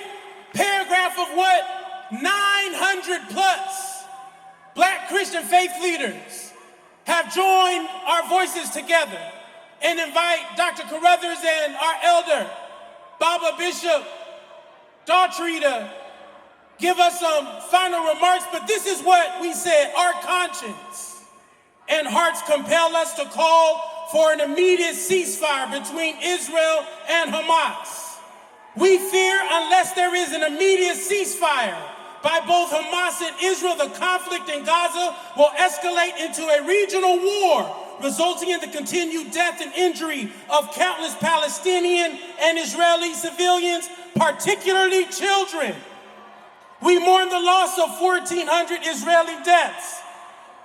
Speaker 9: paragraph of what 900 plus black Christian faith leaders have joined our voices together and invite Dr. Carruthers and our elder, Baba Bishop Daughtry, to give us some final remarks. But this is what we said: our conscience and hearts compel us to call for an immediate ceasefire between Israel and Hamas. We fear unless there is an immediate ceasefire by both Hamas and Israel, the conflict in Gaza will escalate into a regional war, resulting in the continued death and injury of countless Palestinian and Israeli civilians, particularly children. We mourn the loss of 1,400 Israeli deaths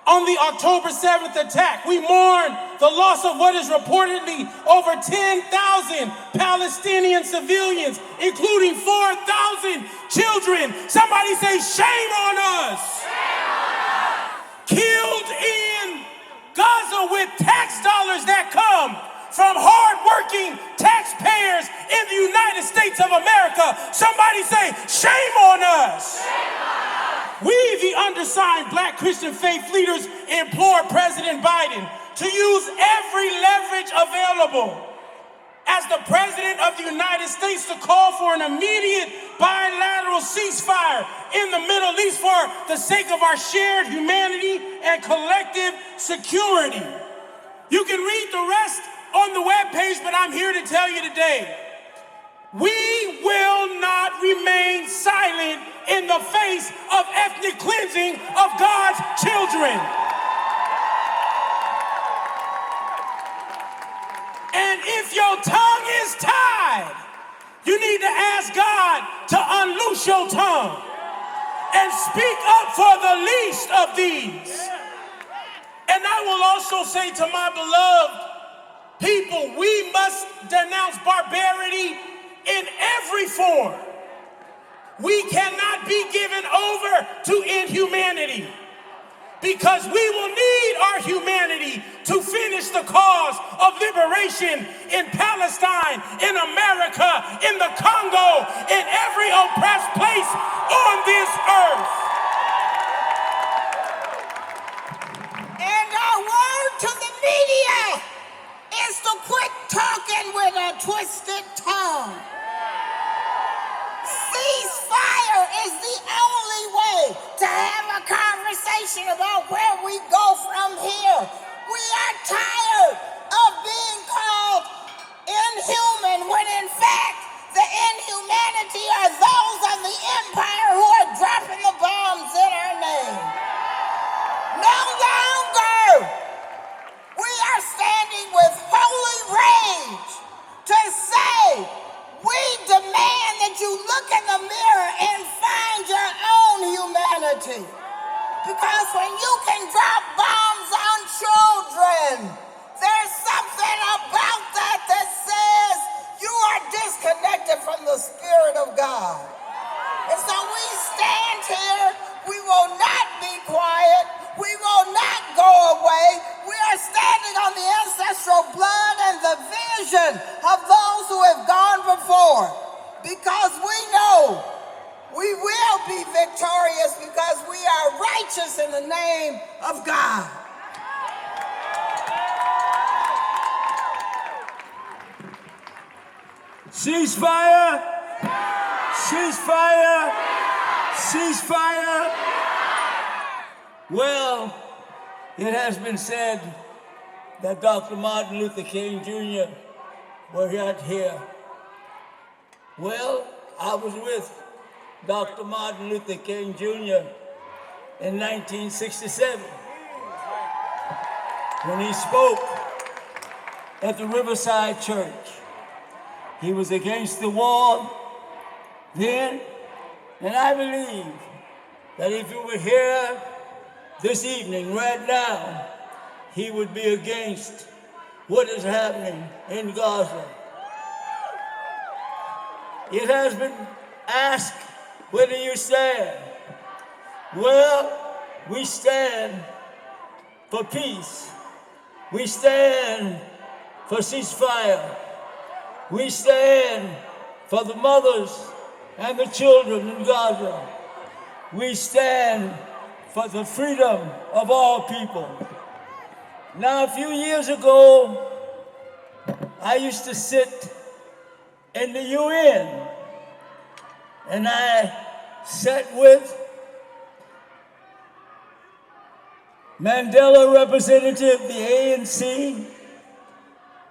Speaker 9: on the October 7th attack. We mourn the loss of what is reportedly over 10,000 Palestinian civilians, including 4,000 children. Somebody say, shame on us. Shame on us. Killed in Gaza with tax dollars that come from hard-working taxpayers in the United States of America. Somebody say, shame on us. Shame on us. We, the undersigned black Christian faith leaders, implore President Biden to use every leverage available as the President of the United States to call for an immediate bilateral ceasefire in the Middle East for the sake of our shared humanity and collective security. You can read the rest on the webpage, but I'm here to tell you today, we will not remain silent in the face of ethnic cleansing of God's children. And if your tongue is tied, you need to ask God to unloose your tongue and speak up for the least of these. And I will also say to my beloved people, we must denounce barbarity in every form. We cannot be given over to inhumanity, because we will need our humanity to finish the cause of liberation in Palestine, in America, in the Congo, in every oppressed place on this earth.
Speaker 12: And our word to the media is to quit talking with a twisted tongue. Ceasefire is the only way to have a conversation about where we go from here. We are tired of being called inhuman when in fact the inhumanity are those of the empire who are dropping the bombs in our name. No longer. We are standing with holy rage to say we demand when you can drop bombs on children. There's something about that that says you are disconnected from the Spirit of God. And so we stand here. We will not be quiet. We will not go away. We are standing on the ancestral blood and the vision of those who have gone before. Because we know we will be victorious because we are righteous in the name of God.
Speaker 13: Ceasefire! Ceasefire! Ceasefire! Well, it has been said that Dr. Martin Luther King Jr. was not here. Well, I was with Dr. Martin Luther King Jr. in 1967 when he spoke at the Riverside Church. He was against the war then, and I believe that if he were here this evening, right now, he would be against what is happening in Gaza. It has been asked, where do you stand? Well, we stand for peace. We stand for ceasefire. We stand for the mothers and the children in Gaza. We stand for the freedom of all people. Now, a few years ago, I used to sit in the UN, and I sat with Mandela representative, the ANC.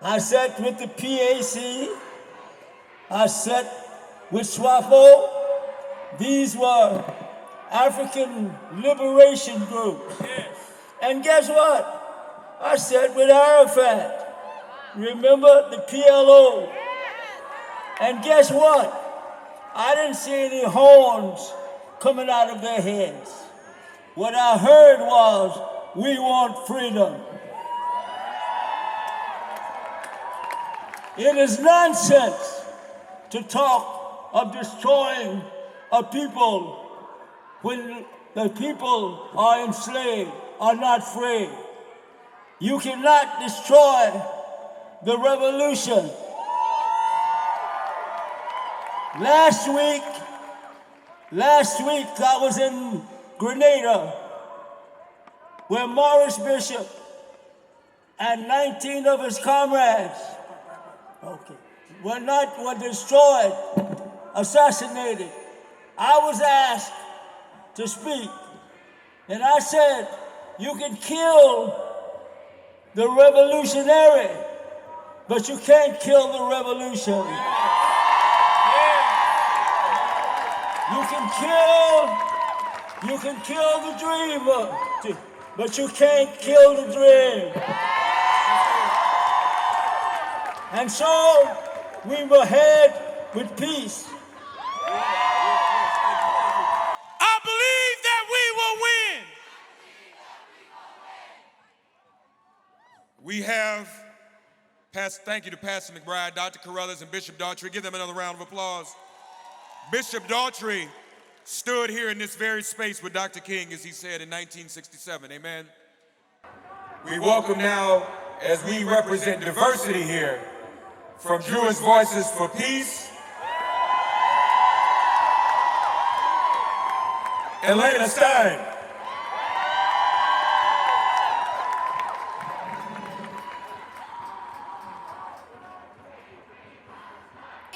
Speaker 13: I sat with the PAC. I sat with SWAPO. These were African liberation groups. And guess what? I sat with Arafat. Remember the PLO? And guess what? I didn't see any horns coming out of their heads. What I heard was, we want freedom. It is nonsense to talk of destroying a people when the people are enslaved, are not free. You cannot destroy the revolution. Last week I was in Grenada, where Morris Bishop and 19 of his comrades were destroyed, assassinated. I was asked to speak, and I said, you can kill the revolutionary, but you can't kill the revolution. You can kill the dreamer, but you can't kill the dream. And so we will head with peace.
Speaker 5: I believe that we will win.
Speaker 2: We have, thank you to Pastor McBride, Dr. Carruthers, and Bishop Daughtry. Give them another round of applause. Bishop Daughtry stood here in this very space with Dr. King, as he said, in 1967, amen? We welcome now, as we represent diversity here, from Jewish Voices for Peace, Elena Stein.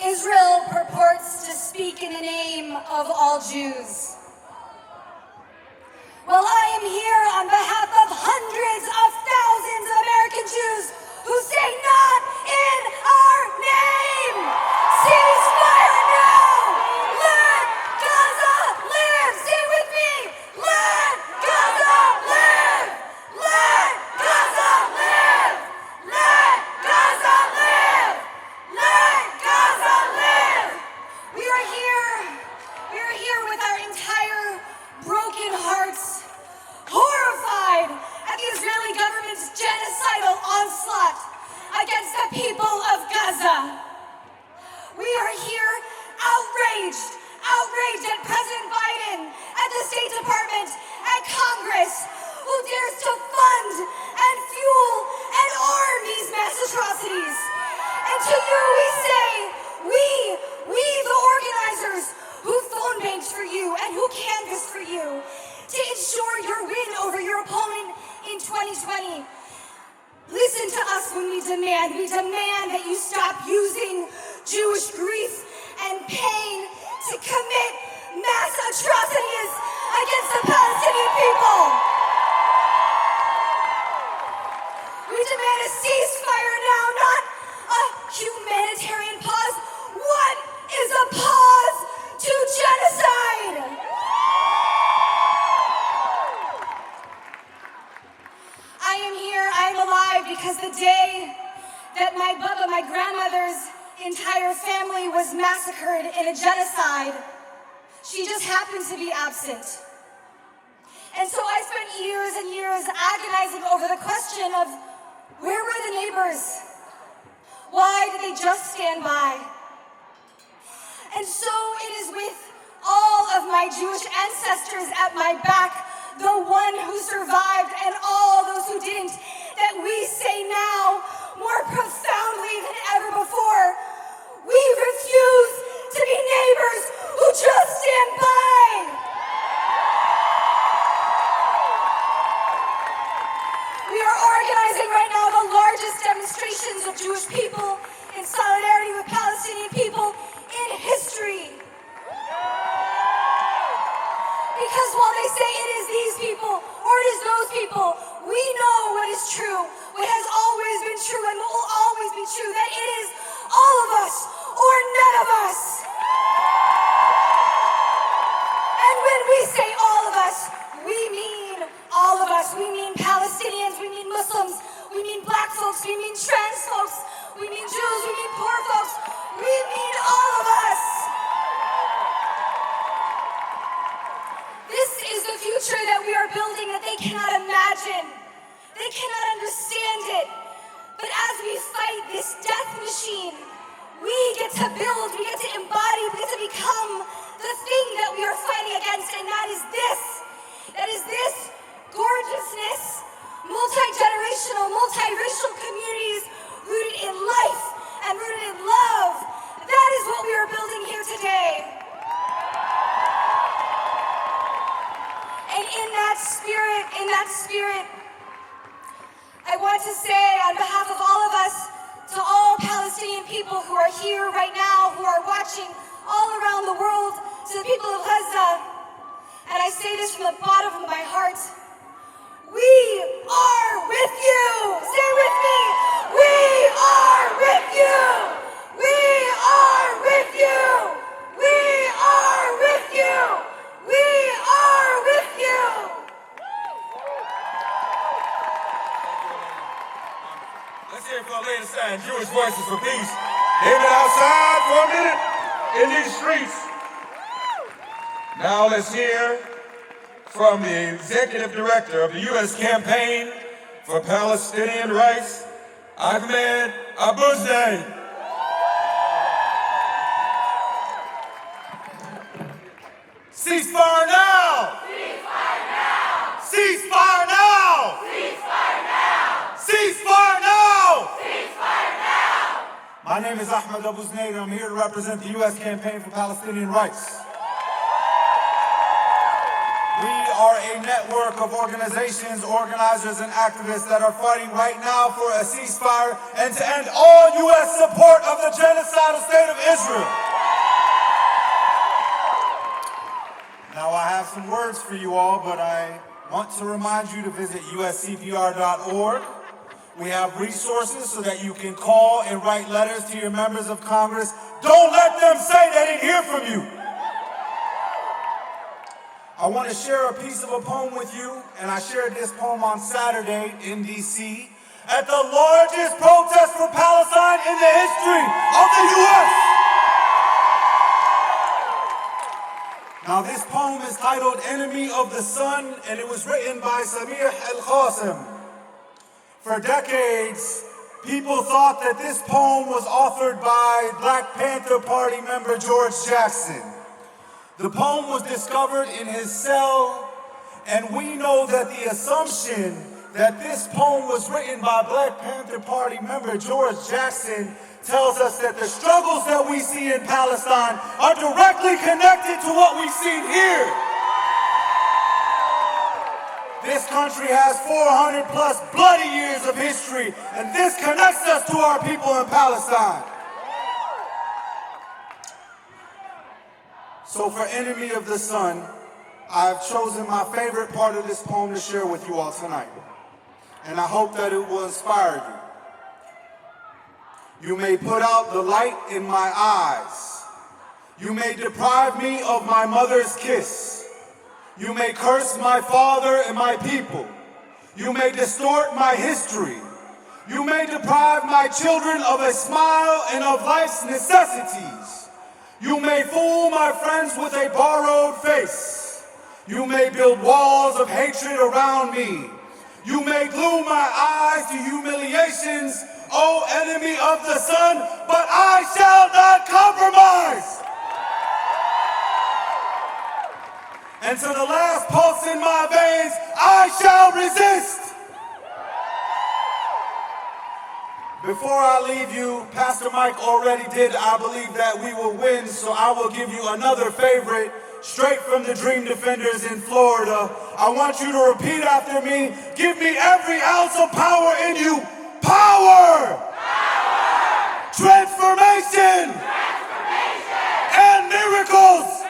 Speaker 7: Israel purports to speak in the name of all Jews. Well, I am here on behalf of hundreds of thousands of American Jews who say not in our name. Ceasefire now! Let Gaza live! Say it with me! Let Gaza live! Let Gaza live! Let Gaza live! Let Gaza live! We are here with our entire
Speaker 6: outraged at President Biden, at the State Department, at Congress, who dares to fund and fuel and arm these mass atrocities. And to you we say, we the organizers who phone banked for you and who canvassed for you to ensure your win over your opponent in 2020. Listen to us when we demand that you stop using Jewish grief and pain to commit mass atrocities against the Palestinian people. We demand a ceasefire now, not a humanitarian pause. What is a pause to genocide? I am here, I am alive because the day that my grandmother's entire family was massacred in a genocide, she just happened to be absent. And so I spent years and years agonizing over the question of where were the neighbors? Why did they just stand by? And so it is with all of my Jewish ancestors at my back, the one who survived and all those who didn't, that we say now, more profoundly than ever before, we refuse to be neighbors who just stand by. We are organizing right now the largest demonstrations of Jewish people in solidarity with Palestinian people in history. Because while they say it is these people or it is those people, we know what is true, what has always been true and what will always be true, that it is all of us or none of us. And when we say all of us, we mean all of us. We mean Palestinians, we mean Muslims, we mean black folks, we mean trans folks, we mean Jews, we mean poor folks, we mean all of us. This is the future that we are building that they cannot imagine. They cannot understand it. But as we fight this death machine, we get to build, we get to embody, we get to become the thing that we are fighting against, and that is this. That is this gorgeousness, multi-generational, multi-racial communities rooted in life and rooted in love. That is what we are building here today. And in that spirit, I want to say on behalf of all of us, to all Palestinian people who are here right now, who are watching all around the world, to the people of Gaza, and I say this from the bottom of my heart, we are with you. Say with me, we are with you. We are with you. We are with you. We are with you.
Speaker 2: Let's hear it for Lady Sign, Jewish Voices for Peace. They've been outside for a minute in these streets. Now let's hear from the Executive Director of the U.S. Campaign for Palestinian Rights, Ahmed Abuzday. Ceasefire now! Ceasefire now! Ceasefire now! Ceasefire now! Ceasefire now! Ceasefire now!
Speaker 9: My name is Ahmed Abuzday, and I'm here to represent the U.S. Campaign for Palestinian Rights. We are a network of organizations, organizers, and activists that are fighting right now for a ceasefire and to end all U.S. support of the genocidal state of Israel. Now, I have some words for you all, but I want to remind you to visit uscpr.org. We have resources so that you can call and write letters to your members of Congress. Don't let them say they didn't hear from you. I want to share a piece of a poem with you, and I shared this poem on Saturday in D.C. at the largest protest for Palestine in the history of the U.S. Now, this poem is titled Enemy of the Sun, and it was written by Samir Al-Qasim. For decades, people thought that this poem was authored by Black Panther Party member George Jackson.
Speaker 11: The poem was discovered in his cell, and we know that the assumption that this poem was written by Black Panther Party member George Jackson tells us that the struggles that we see in Palestine are directly connected to what we've seen here. This country has 400 plus bloody years of history, and this connects us to our people in Palestine. So for Enemy of the Sun, I've chosen my favorite part of this poem to share with you all tonight. And I hope that it will inspire you. You may put out the light in my eyes. You may deprive me of my mother's kiss. You may curse my father and my people. You may distort my history. You may deprive my children of a smile and of life's necessities. You may fool my friends with a borrowed face. You may build walls of hatred around me. You may glue my eyes to humiliations, O enemy of the sun, but I shall not compromise. And to the last pulse in my veins, I shall resist. Before I leave you, Pastor Mike already did I believe that we will win, so I will give you another favorite straight from the Dream Defenders in Florida. I want you to repeat after me. Give me every ounce of power in you. Power! Power! Transformation! Transformation! And miracles!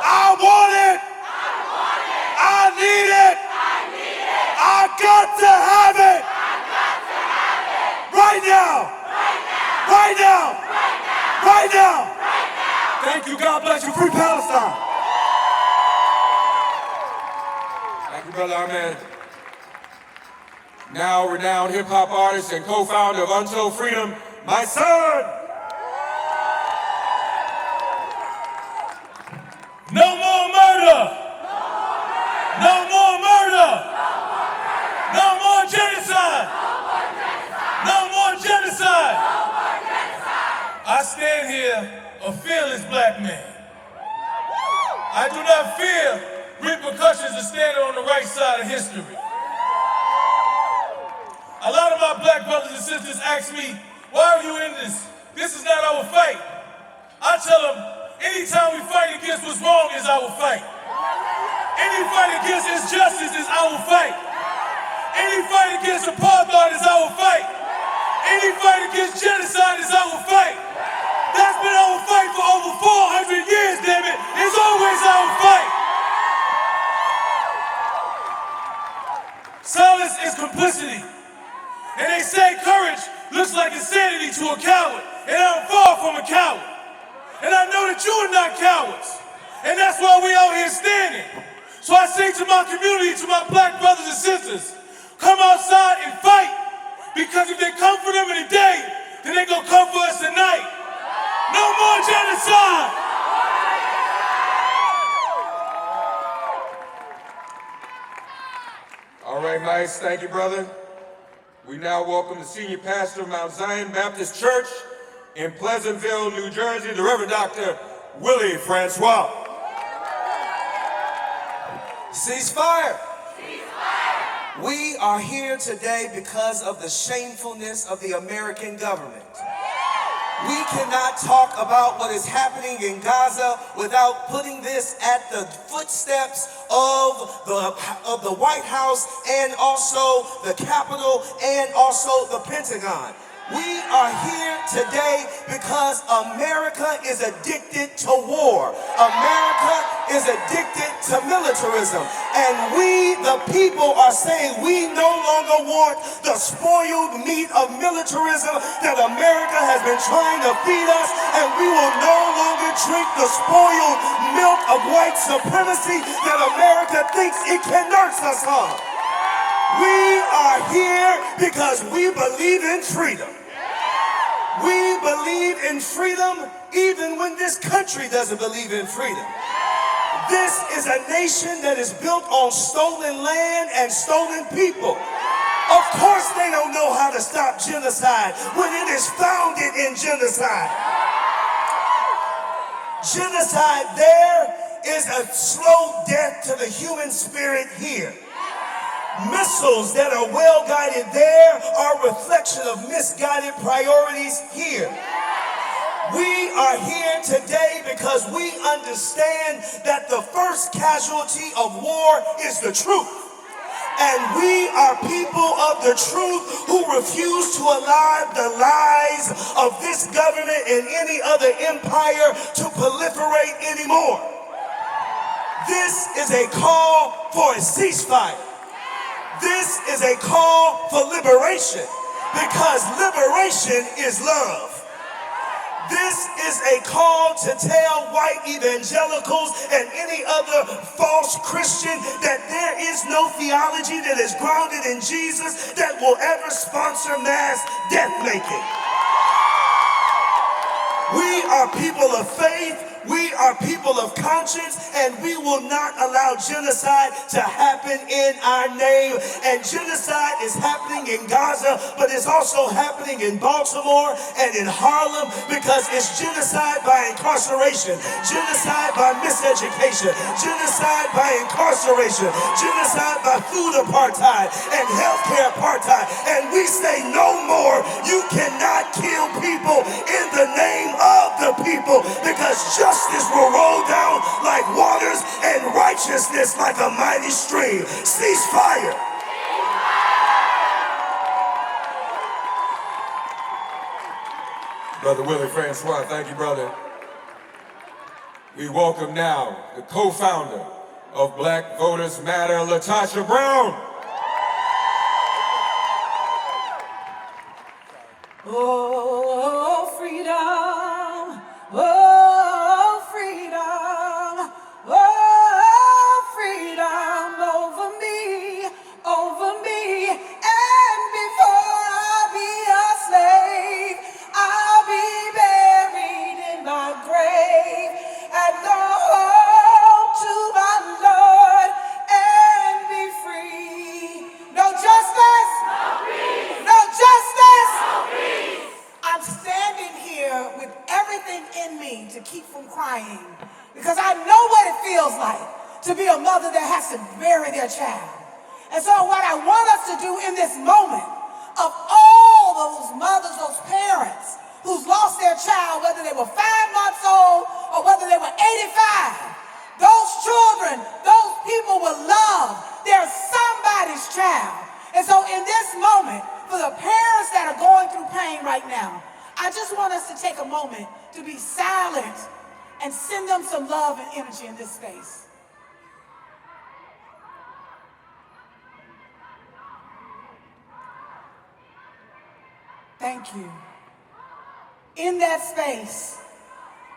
Speaker 11: I want it! I need it! I got to have it! Right now! Right now! Right now! Thank you. God bless you. Free Palestine.
Speaker 2: Thank you, Brother Ahmed. Now renowned hip-hop artist and co-founder of Untold Freedom, my son.
Speaker 11: No more murder! No more murder! No more genocide! No more genocide! I stand here a fearless black man. I do not fear repercussions of standing on the right side of history. A lot of my black brothers and sisters ask me, why are you in this? This is not our fight. I tell them, anytime we fight against what's wrong is our fight. Any fight against injustice is our fight. Any fight against apartheid is our fight. Any fight against genocide is our fight. That's been our fight for over 400 years, damn it. It's always our fight. Silence is complicity. And they say courage looks like insanity to a coward. And I'm far from a coward. And I know that you are not cowards. And that's why we out here standing. So I say to my community, to my black brothers and sisters, come outside and fight. Because if they come for them in the day, then they gonna come for us tonight. No more genocide!
Speaker 2: All right, Mice, thank you, brother. We now welcome the senior pastor of Mount Zion Baptist Church in Pleasantville, New Jersey, the Reverend Dr. Willie Francois.
Speaker 14: Ceasefire! We are here today because of the shamefulness of the American government. We cannot talk about what is happening in Gaza without putting this at the footsteps of the White House and also the Capitol and also the Pentagon. We are here today because America is addicted to war. America is addicted to militarism. And we, the people, are saying we no longer want the spoiled meat of militarism that America has been trying to feed us, and we will no longer drink the spoiled milk of white supremacy that America thinks it can nurse us on. We are here because we believe in freedom. We believe in freedom even when this country doesn't believe in freedom. This is a nation that is built on stolen land and stolen people. Of course they don't know how to stop genocide when it is founded in genocide. Genocide there is a slow death to the human spirit here. Missiles that are well guided there are a reflection of misguided priorities here. We are here today because we understand that the first casualty of war is the truth. And we are people of the truth who refuse to allow the lies of this government and any other empire to proliferate anymore. This is a call for a ceasefire. This is a call for liberation, because liberation is love. This is a call to tell white evangelicals and any other false Christian that there is no theology that is grounded in Jesus that will ever sponsor mass death making. We are people of faith. We are people of conscience, and we will not allow genocide to happen in our name. And genocide is happening in Gaza, but it's also happening in Baltimore and in Harlem, because it's genocide by incarceration, genocide by miseducation, genocide by incarceration, genocide by food apartheid and healthcare apartheid. And we say no more. You cannot kill people in the name of the people, because justice will roll down like waters and righteousness like a mighty stream. Ceasefire.
Speaker 2: Brother Willie Francois, thank you, brother. We welcome now the co-founder of Black Voters Matter, Latasha Brown.
Speaker 8: Oh, freedom. Oh, freedom. Oh, freedom over me. And before I be a slave, I'll be buried in my grave and go home to my Lord and be free. No justice. No peace. No justice. No peace. I'm standing here with everything in me to keep from crying, because I know what it feels like to be a mother that has to bury their child. And so what I want us to do in this moment, of all those mothers, those parents who's lost their child, whether they were 5 months old or whether they were 85, those children, those people will love. They're somebody's child. And so in this moment, for the parents that are going through pain right now, I just want us to take a moment to be silent and send them some love and energy in this space. Thank you. In that space,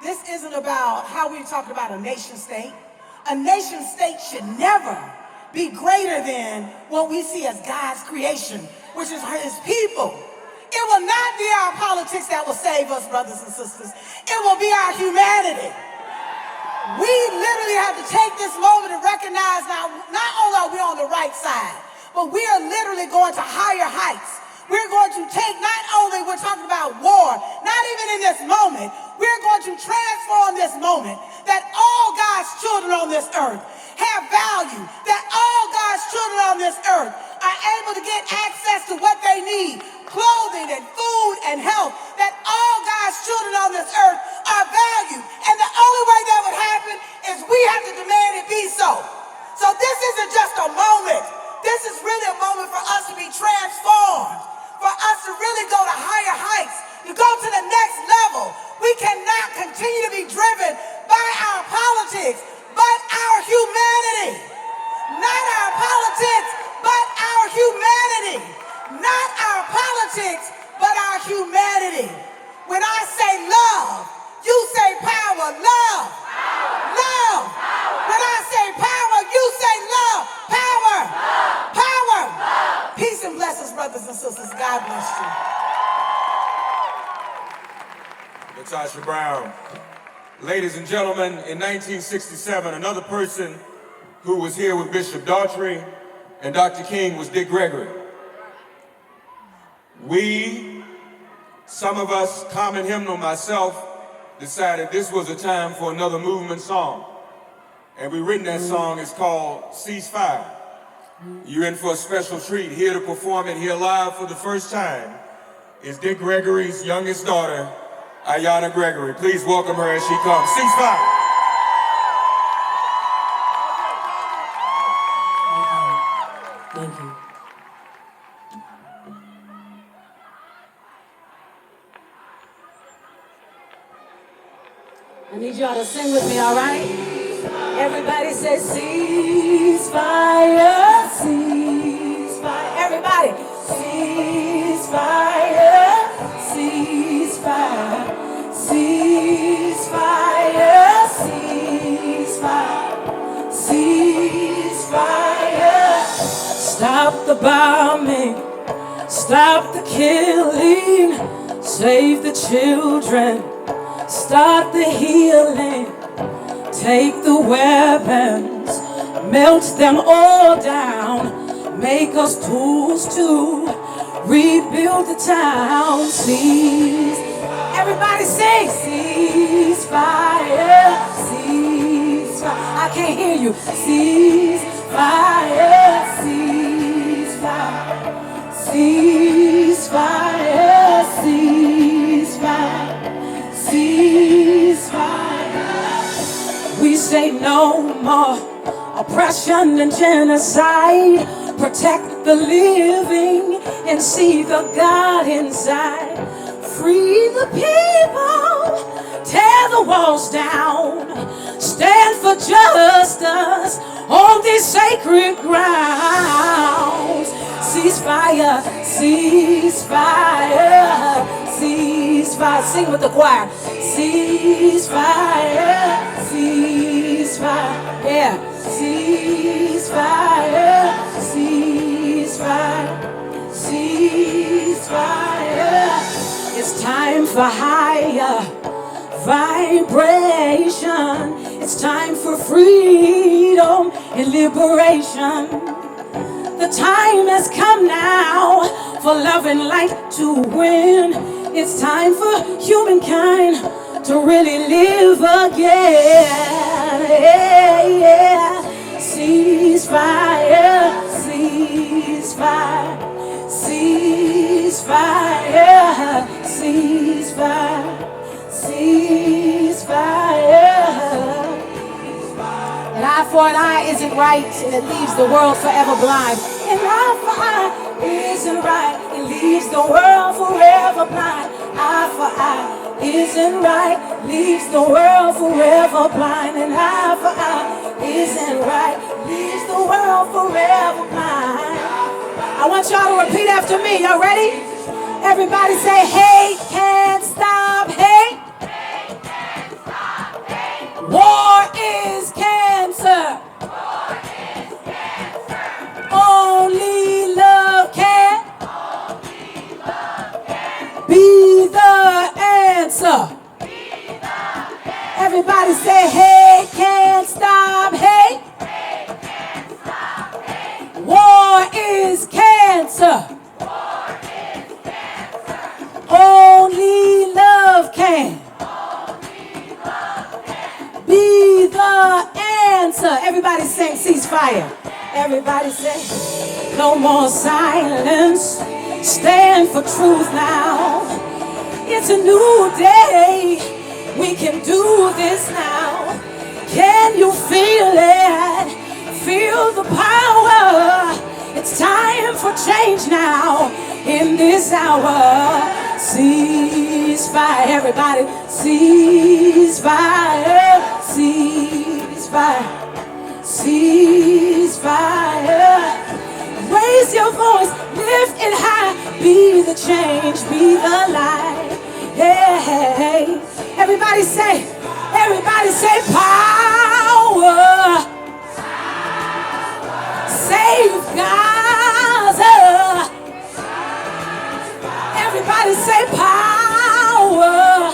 Speaker 8: this isn't about how we talk about a nation state. A nation state should never be greater than what we see as God's creation, which is his people. It will not be our politics that will save us, brothers and sisters. It will be our humanity. We literally have to take this moment and recognize now, not only are we on the right side, but we are literally going to higher heights. We're going to take, not only we're talking about war, not even in this moment, we're going to transform this moment that all God's children on this earth have value, that all God's children on this earth are able to get access to what they need, clothing and food and health, that all God's children on this earth are valued. And the only way that would happen is we have to demand it be so. So this isn't just a moment. This is really a moment for us to be transformed, for us to really go to higher heights, to go to the next level. We cannot continue to be driven by our politics, but our humanity. Not our politics, but our humanity. Not our politics, but our humanity. When I say love, you say power. Love. Love. When I say power, you say love. Power. Power. Peace and blessings, brothers and sisters. God bless you.
Speaker 2: Latasha Brown. Ladies and gentlemen, in 1967, another person who was here with Bishop Daughtry and Dr. King was Dick Gregory. We, some of us, common hymnal, myself, decided this was a time for another movement song. And we written that song, it's called Ceasefire. You're in for a special treat. Here to perform it here live for the first time is Dick Gregory's youngest daughter, Ayanna Gregory. Please welcome her as she comes. Ceasefire.
Speaker 10: Thank you. I need y'all to sing with me, all right? Everybody say ceasefire, ceasefire. Everybody, ceasefire, ceasefire, ceasefire, ceasefire, ceasefire. Stop the bombing, stop the killing, save the children. Start the healing, take the weapons, melt them all down, make us tools to rebuild the town. Cease, everybody say ceasefire, ceasefire. I can't hear you. Ceasefire, ceasefire, ceasefire, ceasefire. Ceasefire. We say no more oppression and genocide. Protect the living and see the God inside. Free the people, tear the walls down. Stand for justice on these sacred grounds. Ceasefire, ceasefire, ceasefire. Sing with the choir. Ceasefire, ceasefire. Yeah. Ceasefire, ceasefire, ceasefire. It's time for higher vibration. It's time for freedom and liberation. The time has come now for love and light to win. It's time for humankind to really live again. Yeah, yeah. Ceasefire, ceasefire, ceasefire, ceasefire, ceasefire. An eye for an eye isn't right, and it leaves the world forever blind. An eye for eye isn't right, it leaves the world forever blind. Eye for eye isn't right, leaves the world forever blind. An eye for eye isn't right, leaves the world forever blind. I want y'all to repeat after me. Y'all ready? Everybody say, hate can't stop hate. War is cancer. Only love can be the answer. Everybody say, hate can't stop hate. War is cancer. Only love can be the answer. Everybody sing ceasefire. Everybody say, no more silence. Stand for truth now. It's a new day. We can do this now. Can you feel it? Feel the power. It's time for change now. In this hour, ceasefire. Everybody, ceasefire, ceasefire, ceasefire. Raise your voice, lift it high. Be the change, be the light. Hey, everybody say power. Save Gaza. Everybody say power.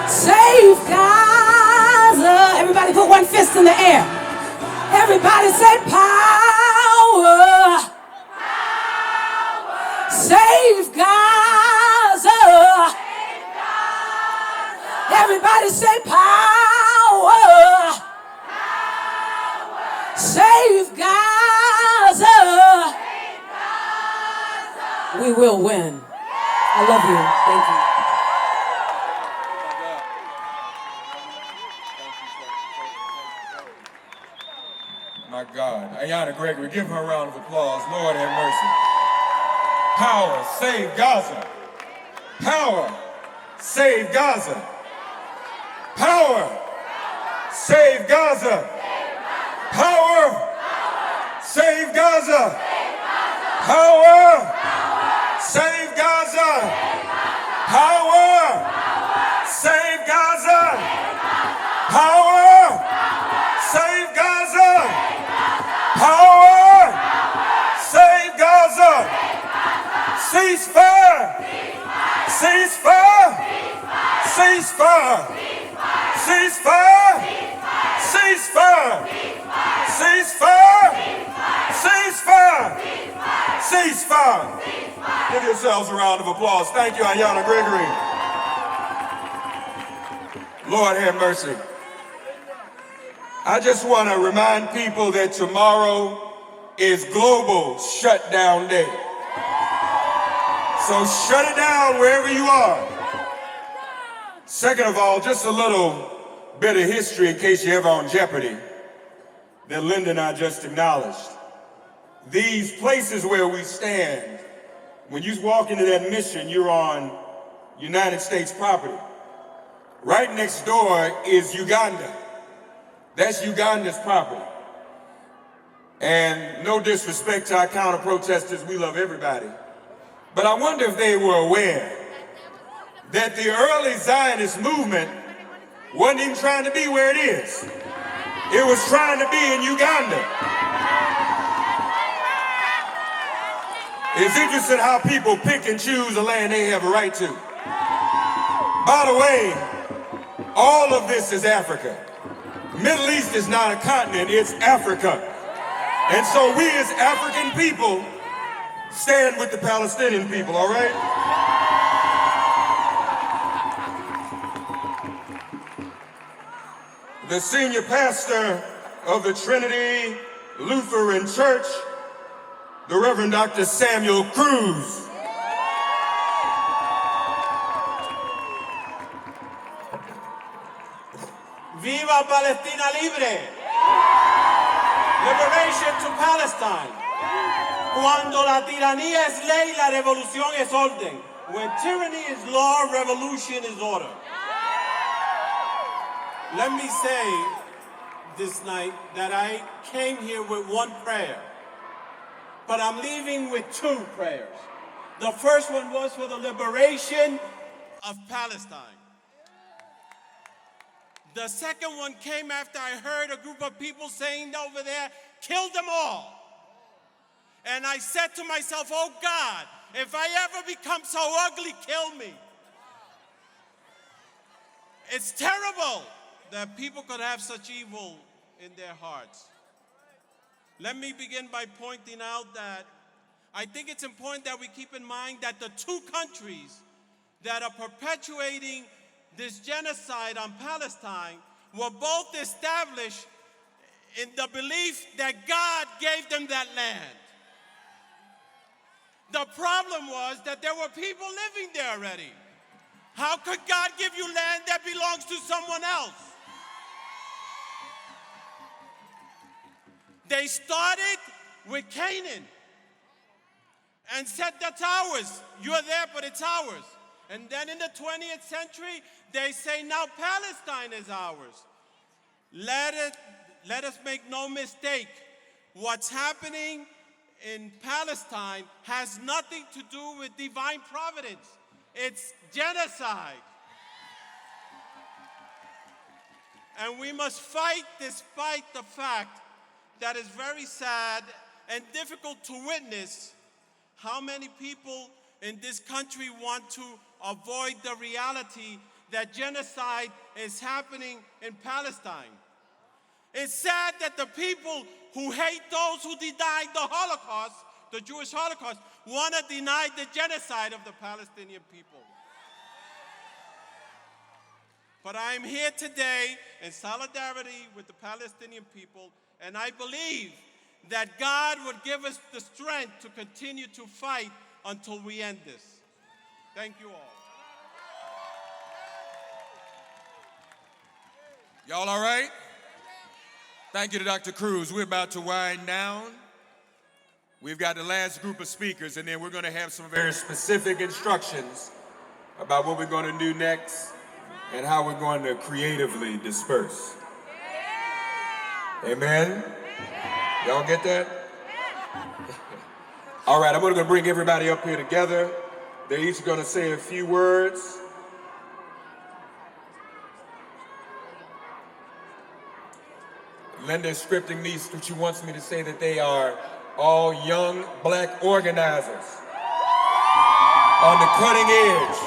Speaker 10: Save Gaza. Everybody put one fist in the air. Everybody say power. Save Gaza. Everybody say power. Save Gaza. We will win. I love you. Thank you.
Speaker 2: My God. Ayanna Gregory, give her a round of applause. Lord have mercy. Power, save Gaza. Power, save Gaza. Power, save Gaza. Power, save Gaza. Power, save Gaza. Power, save Gaza. Power, save Gaza. Power, save Gaza. Ceasefire. Ceasefire. Ceasefire. Ceasefire. Ceasefire. Ceasefire. Ceasefire. Ceasefire. Give yourselves a round of applause. Thank you, Ayanna Gregory. Lord have mercy. I just want to remind people that tomorrow is Global Shutdown Day. So shut it down wherever you are. Second of all, just a little bit of history in case you're ever on Jeopardy that Linda and I just acknowledged. These places where we stand, when you walk into that mission, you're on United States property. Right next door is Uganda. That's Uganda's property. And no disrespect to our counter-protesters, we love everybody. But I wonder if they were aware that the early Zionist movement wasn't even trying to be where it is. It was trying to be in Uganda. It's interesting how people pick and choose a land they have a right to. By the way, all of this is Africa. Middle East is not a continent, it's Africa. And so we as African people stand with the Palestinian people, all right? The senior pastor of the Trinity Lutheran Church, the Reverend Dr. Samuel Cruz.
Speaker 15: Viva Palestina Libre! Liberation to Palestine. Cuando la tiranía es ley, la revolución es orden. When tyranny is law, revolution is order. Let me say this night that I came here with one prayer, but I'm leaving with two prayers. The first one was for the liberation of Palestine. The second one came after I heard a group of people saying over there, kill them all. And I said to myself, oh God, if I ever become so ugly, kill me. It's terrible that people could have such evil in their hearts. Let me begin by pointing out that I think it's important that we keep in mind that the two countries that are perpetuating this genocide on Palestine were both established in the belief that God gave them that land. The problem was that there were people living there already. How could God give you land that belongs to someone else? They started with Canaan and said, that's ours. You're there, but it's ours. And then in the 20th century, they say now Palestine is ours. Let us make no mistake. What's happening in Palestine has nothing to do with divine providence. It's genocide. And we must fight despite the fact that it's very sad and difficult to witness how many people in this country want to avoid the reality that genocide is happening in Palestine. It's sad that the people who hate those who denied the Holocaust, the Jewish Holocaust, want to deny the genocide of the Palestinian people. But I am here today in solidarity with the Palestinian people, and I believe that God would give us the strength to continue to fight until we end this. Thank you all.
Speaker 2: Y'all all right? Thank you to Dr. Cruz. We're about to wind down. We've got the last group of speakers, and then we're going to have some very specific instructions about what we're going to do next and how we're going to creatively disperse. Amen? Y'all get that? All right, I'm going to bring everybody up here together. They're each going to say a few words. Linda is scripting me, she wants me to say that they are all young black organizers on the cutting edge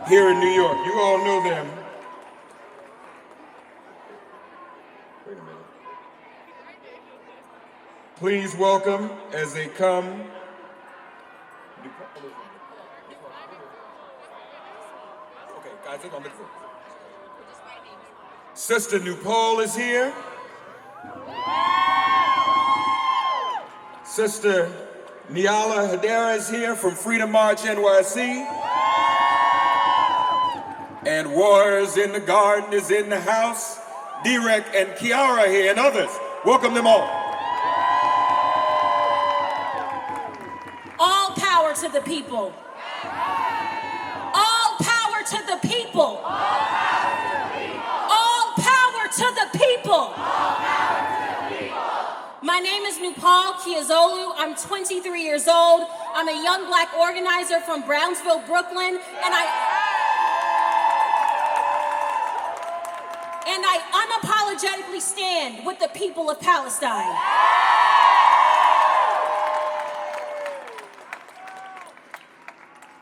Speaker 2: here in New York. You all know them. Wait a minute. Please welcome as they come. Okay, guys, they're gonna look for it. Sister Nupal is here. Sister Niala Hedera is here from Freedom March NYC. And Warriors in the Garden is in the house. Derek and Kiara here and others. Welcome them all.
Speaker 10: All power to the people. All power to the people. All power to the people. My name is Nupal Kiazolu. I'm 23 years old. I'm a young black organizer from Brownsville, Brooklyn, and I unapologetically stand with the people of Palestine.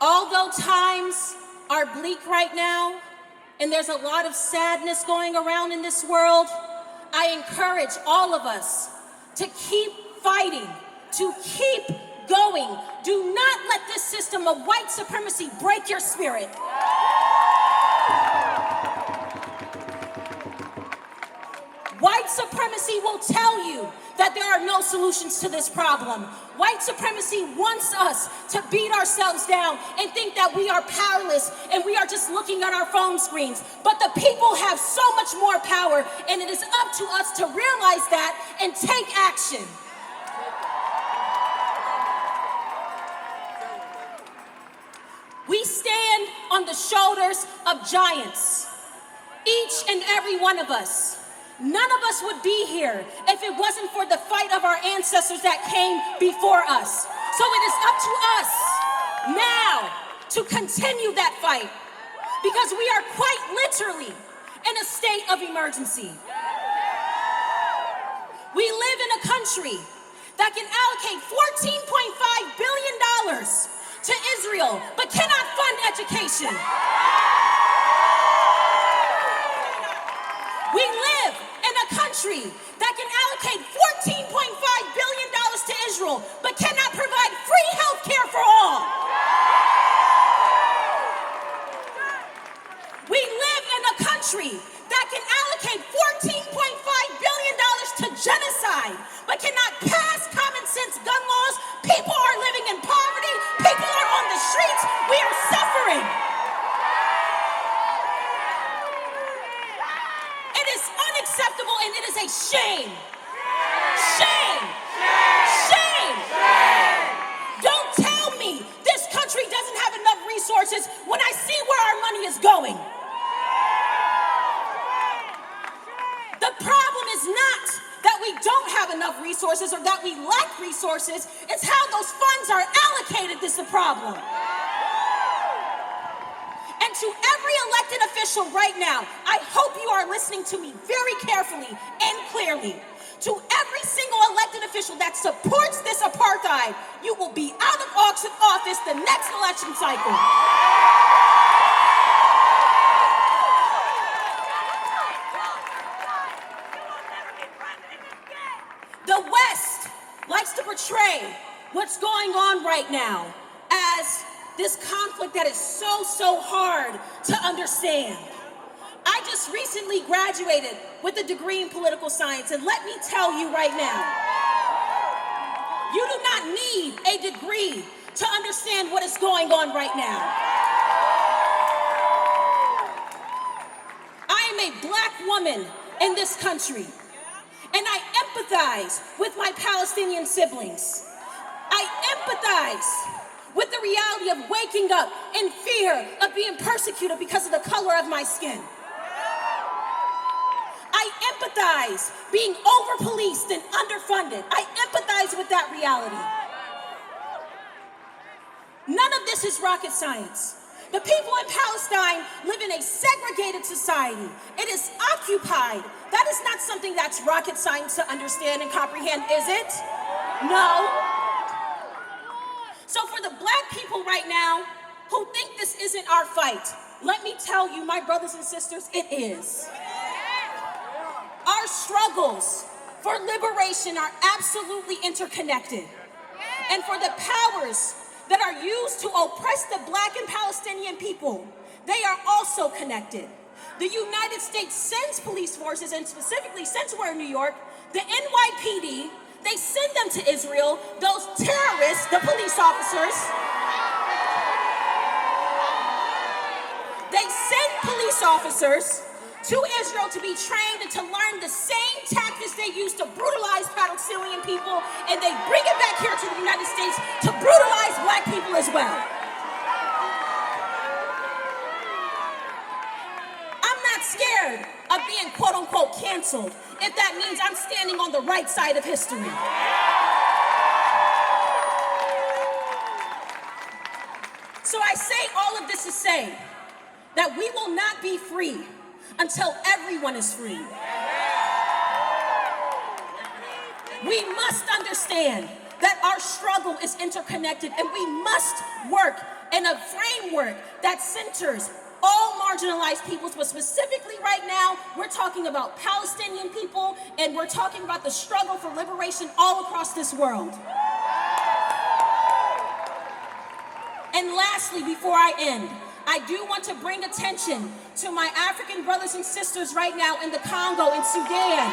Speaker 10: Although times are bleak right now, and there's a lot of sadness going around in this world, I encourage all of us to keep fighting, to keep going. Do not let this system of white supremacy break your spirit. White supremacy will tell you that there are no solutions to this problem. White supremacy wants us to beat ourselves down and think that we are powerless and we are just looking at our phone screens. But the people have so much more power, and it is up to us to realize that and take action. We stand on the shoulders of giants, each and every one of us. None of us would be here if it wasn't for the fight of our ancestors that came before us. So it is up to us now to continue that fight, because we are quite literally in a state of emergency. We live in a country that can allocate $14.5 billion to Israel, but cannot fund education. We live in a country that can allocate $14.5 billion to Israel, but cannot provide free health care for all. We live in a country that can allocate $14.5 billion to genocide, but cannot pass common sense gun laws. People are living in poverty. People are on the streets. We are suffering. Unacceptable, and it is a shame. Shame. Shame. Don't tell me this country doesn't have enough resources when I see where our money is going. The problem is not that we don't have enough resources or that we lack resources. It's how those funds are allocated that's the problem. And to every elected official right now, I hope you are listening to me very carefully and clearly. To every single elected official that supports this apartheid, you will be out of office the next election cycle. The West likes to portray what's going on right now as this conflict that is so hard to understand. I just recently graduated with a degree in political science, and let me tell you right now, you do not need a degree to understand what is going on right now. I am a black woman in this country, and I empathize with my Palestinian siblings. I empathize with the reality of waking up in fear of being persecuted because of the color of my skin. I empathize being over-policed and underfunded. I empathize with that reality. None of this is rocket science. The people in Palestine live in a segregated society. It is occupied. That is not something that's rocket science to understand and comprehend, is it? No. So for the black people right now who think this isn't our fight, let me tell you, my brothers and sisters, it is. Our struggles for liberation are absolutely interconnected. And for the powers that are used to oppress the black and Palestinian people, they are also connected. The United States sends police forces, and specifically since we're in New York, the NYPD, they send them to Israel, those terrorists, the police officers. They send police officers to Israel to be trained and to learn the same tactics they used to brutalize Palestinian people, and they bring it back here to the United States to brutalize black people as well. I'm not scared of being quote unquote canceled if that means I'm standing on the right side of history. So I say all of this to say that we will not be free until everyone is free. We must understand that our struggle is interconnected, and we must work in a framework that centers all marginalized peoples, but specifically right now, we're talking about Palestinian people, and we're talking about the struggle for liberation all across this world. And lastly, before I end, I do want to bring attention to my African brothers and sisters right now in the Congo and Sudan.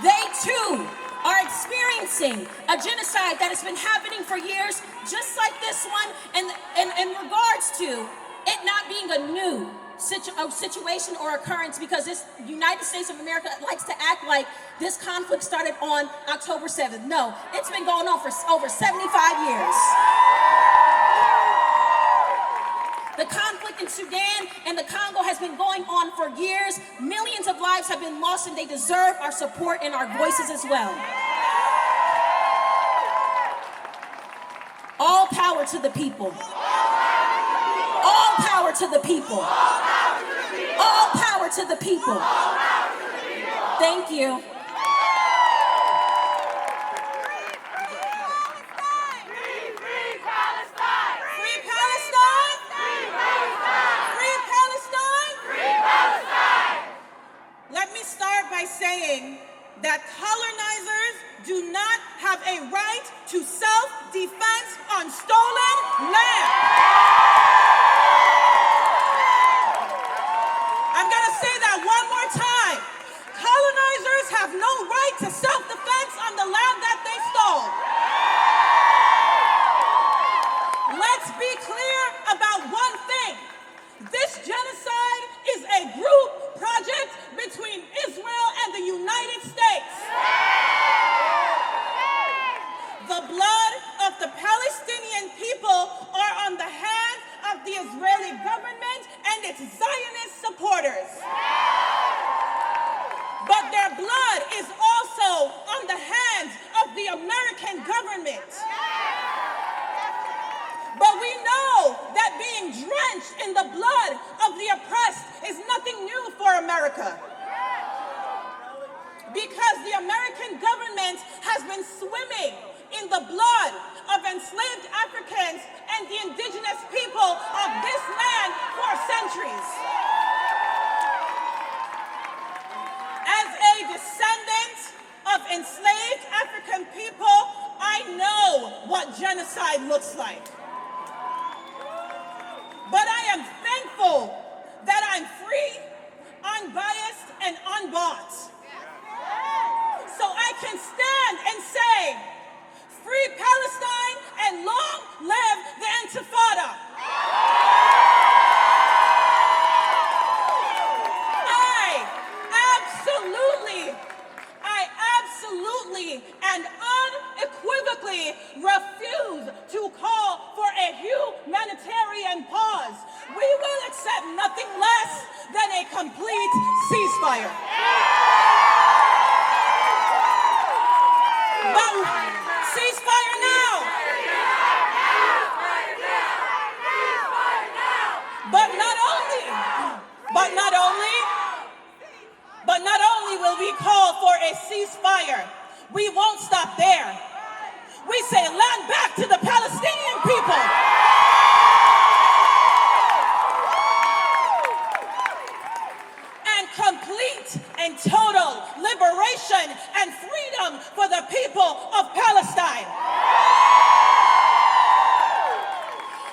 Speaker 10: They too are experiencing a genocide that has been happening for years, just like this one, and in regards to it not being a new situation or occurrence, because this United States of America likes to act like this conflict started on October 7th. No, it's been going on for over 75 years. The conflict in Sudan and the Congo has been going on for years. Millions of lives have been lost, and they deserve our support and our voices as well. All power to the people. All power to the people. All power to the people. Thank you.
Speaker 7: Saying that colonizers do not have a right to self-defense on stolen land. I'm going to say that one more time. Colonizers have no right to self-defense on the land that they stole. Let's be clear about one thing. This genocide is a group project between Israel and the United States. The blood of the Palestinian people are on the hands of the Israeli government and its Zionist supporters. But their blood is also on the hands of the American government. But we know that being drenched in the blood of the oppressed is nothing new for America. Because the American government has been swimming in the blood of enslaved Africans and the indigenous people of this land for centuries. As a descendant of enslaved African people, I know what genocide looks like.
Speaker 10: but I am thankful that I'm free, unbiased, and unbought. So I can stand and say, free Palestine and long live the Intifada. I absolutely and unequivocally refuse to call for a humanitarian pause. We will accept nothing less than a complete ceasefire. But ceasefire now! But not only will we call for a ceasefire, we won't stop there. We say land back to the Palestinian people. And complete and total liberation and freedom for the people of Palestine.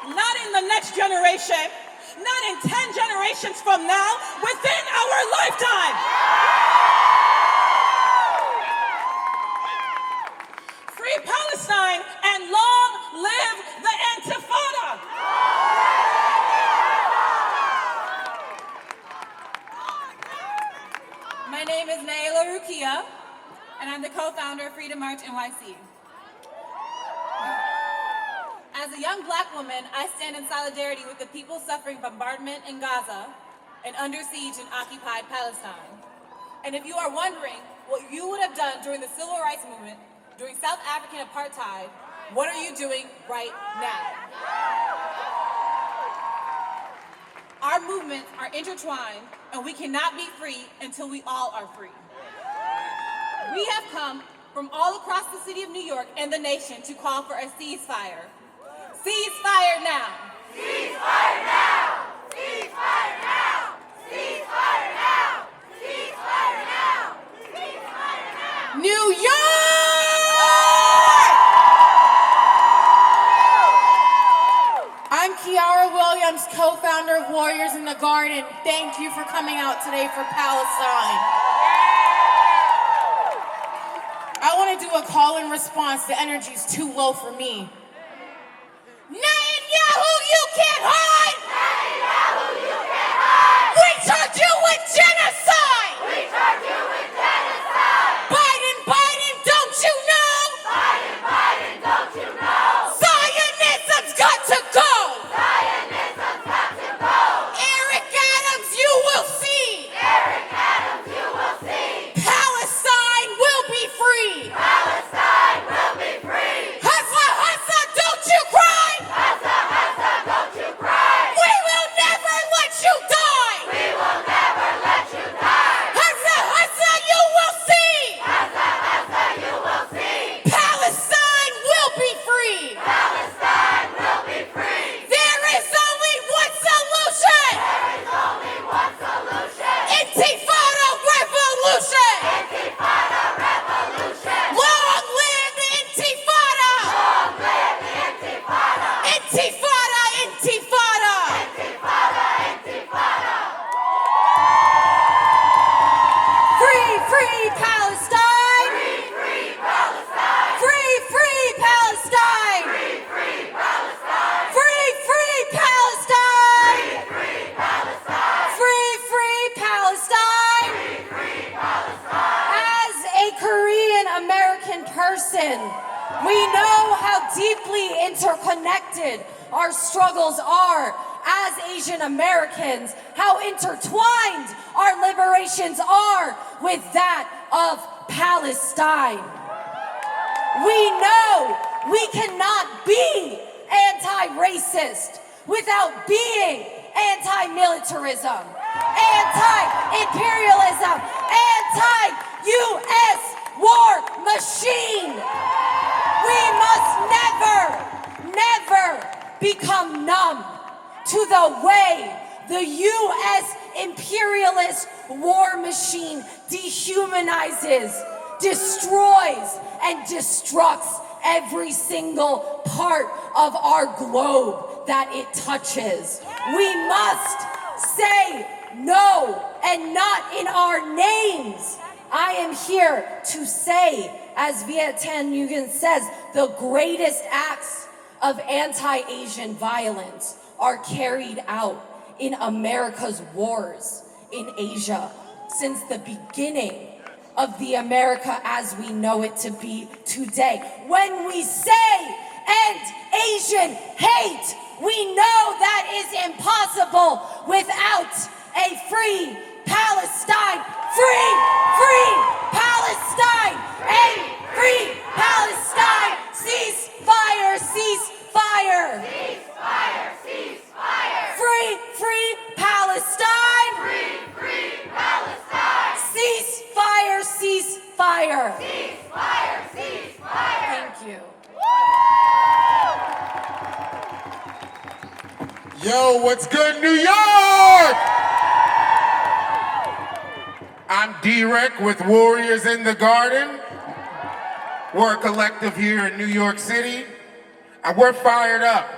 Speaker 10: Not in the next generation, not in 10 generations from now, within our lifetime. Free Palestine and long live the Intifada.
Speaker 16: My name is Naila Rukia, and I'm the co-founder of Freedom March NYC. As a young Black woman, I stand in solidarity with the people suffering bombardment in Gaza and under siege in occupied Palestine. And if you are wondering what you would have done during the Civil Rights Movement, during South African apartheid, what are you doing right now? Our movements are intertwined, and we cannot be free until we all are free. We have come from all across the city of New York and the nation to call for a ceasefire. Ceasefire now! Ceasefire now! Ceasefire now! Ceasefire now! Ceasefire now! Ceasefire now!
Speaker 10: New York!
Speaker 17: I'm Kiara Williams, co-founder of Warriors in the Garden. Thank you for coming out today for Palestine. I want to do a call and response. The energy's too low for me. Netanyahu, you can't hide! Netanyahu, you can't hide! We charge you with genocide! We charge you with genocide! Biden, don't you know? Biden, don't you know? Zionism's got to go! Zionism's got to go! Eric Adams, you will see! Eric Adams, you will see! Palestine will be free! Palestine will be free! Hustla, hustla, don't you cry! Hustla, hustla, don't you cry! We will never let you die! We will never let you die! Hustla, hustla, you will see! Hustla, hustla, you will see! Palestine will be free! Palestine will be free! There is only one solution! There is only one solution! Intifada revolution! Intifada revolution! Long live the Intifada! Long live the Intifada! Intifada, Intifada! Intifada, Intifada! Free, free Palestine! Free, free Palestine! Free, free Palestine! Free, free Palestine! Free, free Palestine! Free, free Palestine! Free, free Palestine! Free, free Palestine! As a Korean American person, we know how deeply interconnected our struggles are as Asian Americans, how intertwined our liberations are with that of Palestine. We know we cannot be anti-racist without being anti-militarism, anti-imperialism, anti-U.S. war machine. We must never become numb to the way the U.S. imperialist war machine dehumanizes, destroys, and destructs
Speaker 10: every single part of our globe that it touches. We must say no, and not in our names. I am here to say, as Viet Thanh Nguyen says, the greatest acts of anti-Asian violence are carried out in America's wars in Asia since the beginning of the America as we know it to be today. When we say end Asian hate, we know that is impossible without a free Palestine. Free Palestine! A free Palestine! Ceasefire! Ceasefire!
Speaker 17: Ceasefire! Ceasefire!
Speaker 10: Free Palestine!
Speaker 17: Free Palestine!
Speaker 10: Ceasefire! Ceasefire!
Speaker 17: Ceasefire! Ceasefire!
Speaker 10: Thank you.
Speaker 4: Yo, what's good, New York? I'm D-Rec with Warriors in the Garden. We're a collective here in New York City, and we're fired up.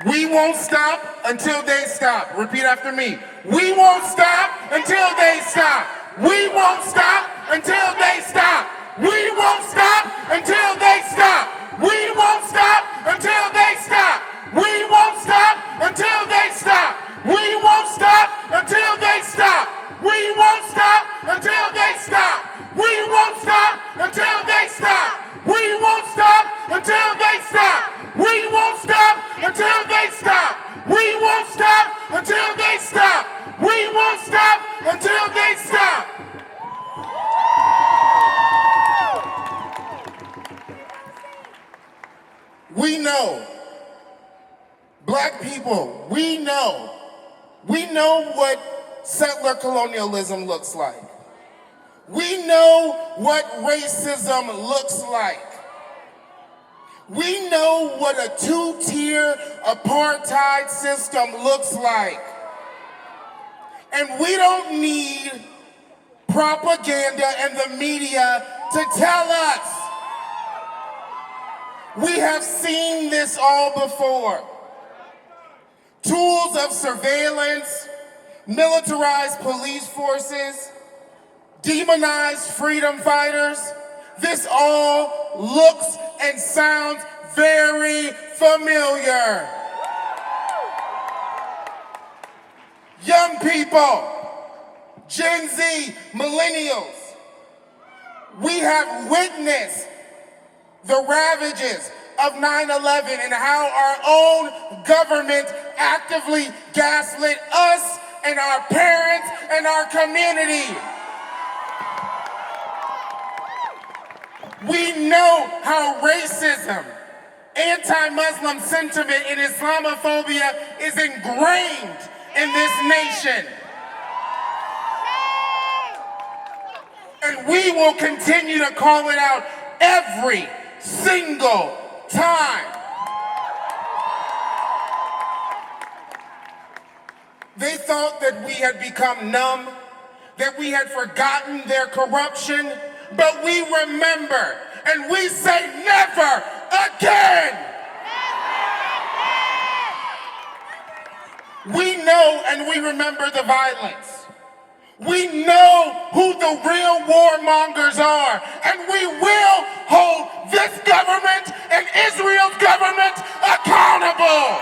Speaker 4: We won't stop until they stop. Repeat after me. We won't stop until they stop. We won't stop until they stop. We won't stop until they stop. We won't stop until they stop. We won't stop until they stop. We won't stop until they stop. We won't stop until they stop. We won't stop until they stop. We won't stop until they stop. We won't stop until they stop. We won't stop until they stop. We won't stop until they stop. We know, black people, we know what settler colonialism looks like. We know what racism looks like. We know what a two-tier apartheid system looks like. And we don't need propaganda and the media to tell us. We have seen this all before. Tools of surveillance, militarized police forces, demonized freedom fighters. This all looks and sounds very familiar. Young people, Gen Z, millennials, we have witnessed the ravages of 9/11 and how our own government actively gaslit us and our parents and our community. We know how racism, anti-Muslim sentiment, and Islamophobia is ingrained in this nation. And we will continue to call it out every single time. They thought that we had become numb, that we had forgotten their corruption, but we remember, and we say never again. We know and we remember the violence. We know who the real warmongers are, and we will hold this government and Israel's government accountable.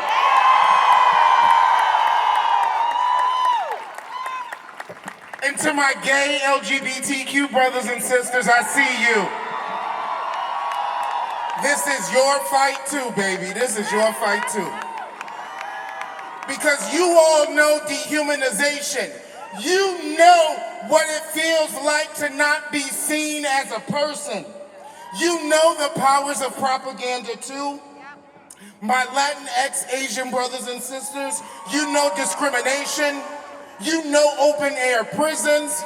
Speaker 4: And to my gay LGBTQ brothers and sisters, I see you. This is your fight too, baby. This is your fight too. Because you all know dehumanization. You know what it feels like to not be seen as a person. You know the powers of propaganda too. My Latinx Asian brothers and sisters, you know discrimination. You know open air prisons.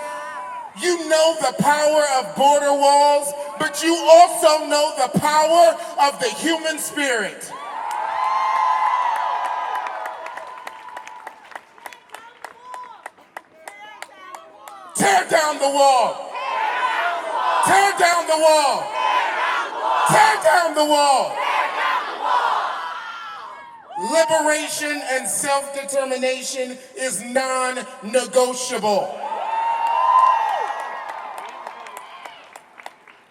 Speaker 4: You know the power of border walls, but you also know the power of the human spirit. Tear down the wall. Tear down the wall. Tear down the wall. Liberation and self-determination is non-negotiable.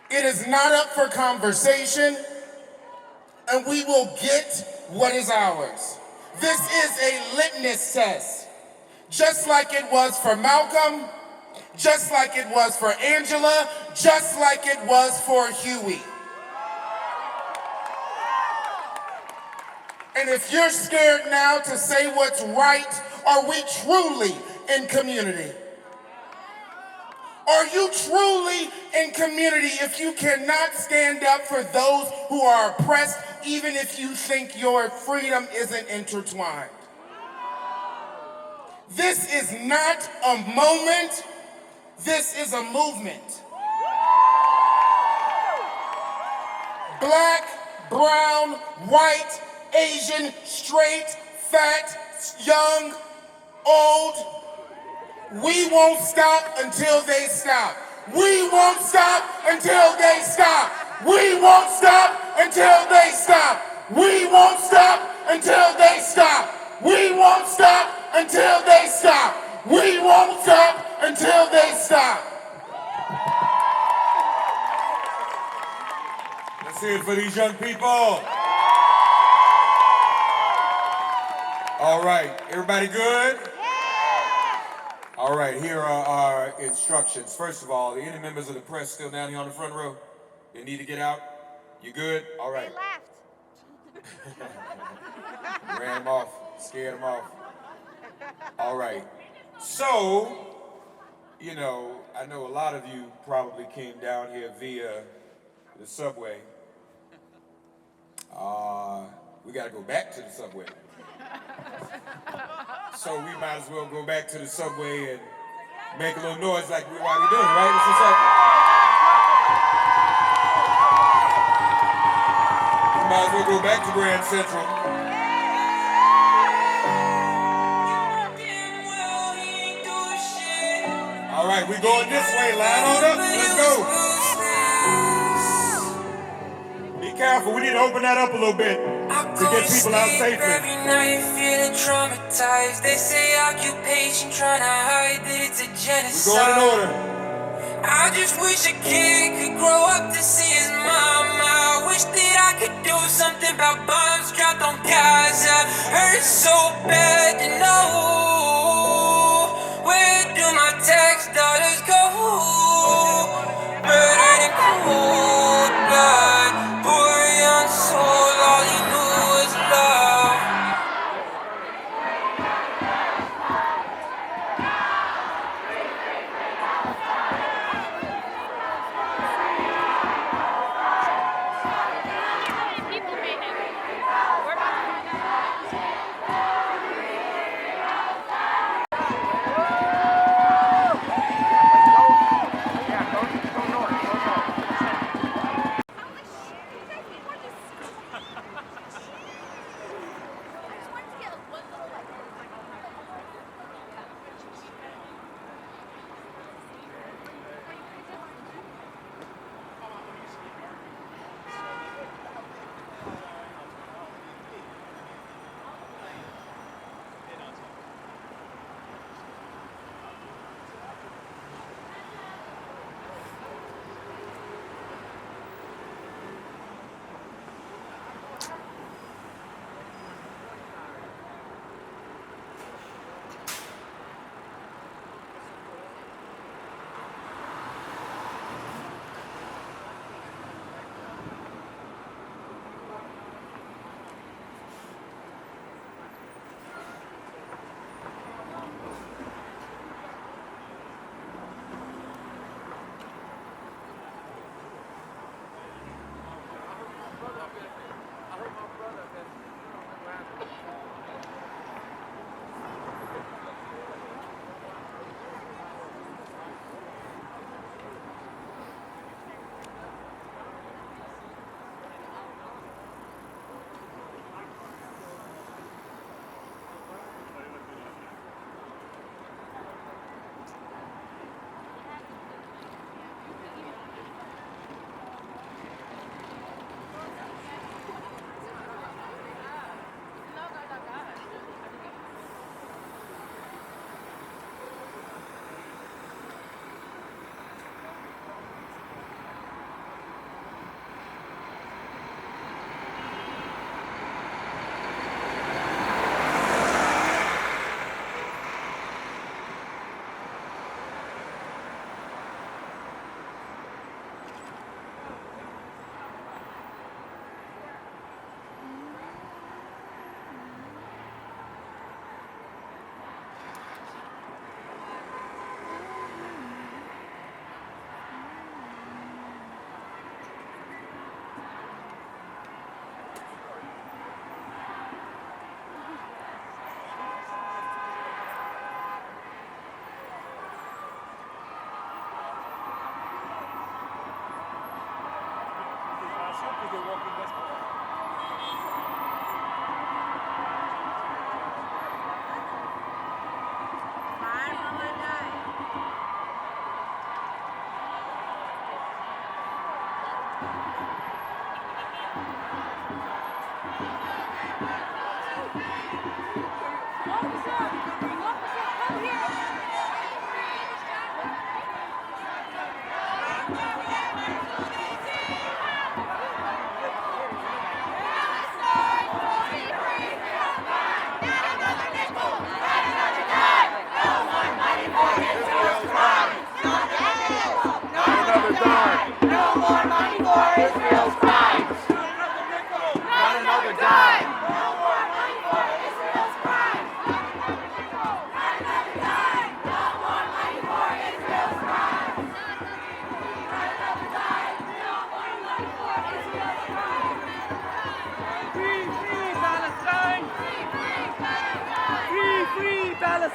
Speaker 4: It is not up for conversation, and we will get what is ours. This is a litmus test, just like it was for Malcolm, just like it was for Angela, just like it was for Huey. And if you're scared now to say what's right, are we truly in community? Are you truly in community if you cannot stand up for those who are oppressed, even if you think your freedom isn't intertwined? This is not a moment, this is a movement. Black, brown, white, Asian, straight, fat, young, old. We won't stop until they stop. We won't stop until they stop. We won't stop until they stop. We won't stop until they stop. We won't stop until they stop. We won't stop until they stop.
Speaker 2: Let's hear it for these young people. All right, everybody good? All right, here are our instructions. First of all, any members of the press still down here on the front row? They need to get out? You good? All right.
Speaker 17: They left.
Speaker 2: Ran them off, scared them off. All right. So, you know, I know a lot of you probably came down here via the subway. We got to go back to the subway. So we might as well go back to the subway and make a little noise like while we're doing, right? What's up? We might as well go back to Grand Central. All right, we going this way. Line on up. Let's go. Be careful. We need to open that up a little bit to get people out safely.
Speaker 18: Every night feeling traumatized. They say occupation, trying to hide that it's a genocide.
Speaker 2: We're going in order.
Speaker 18: I just wish a kid could grow up to see his mama. I wish that I could do something about bombs dropped on Gaza. Hurts so bad to know. Where do my tax dollars go? Murdered in cold blood. Poor young soul, all he knew was love.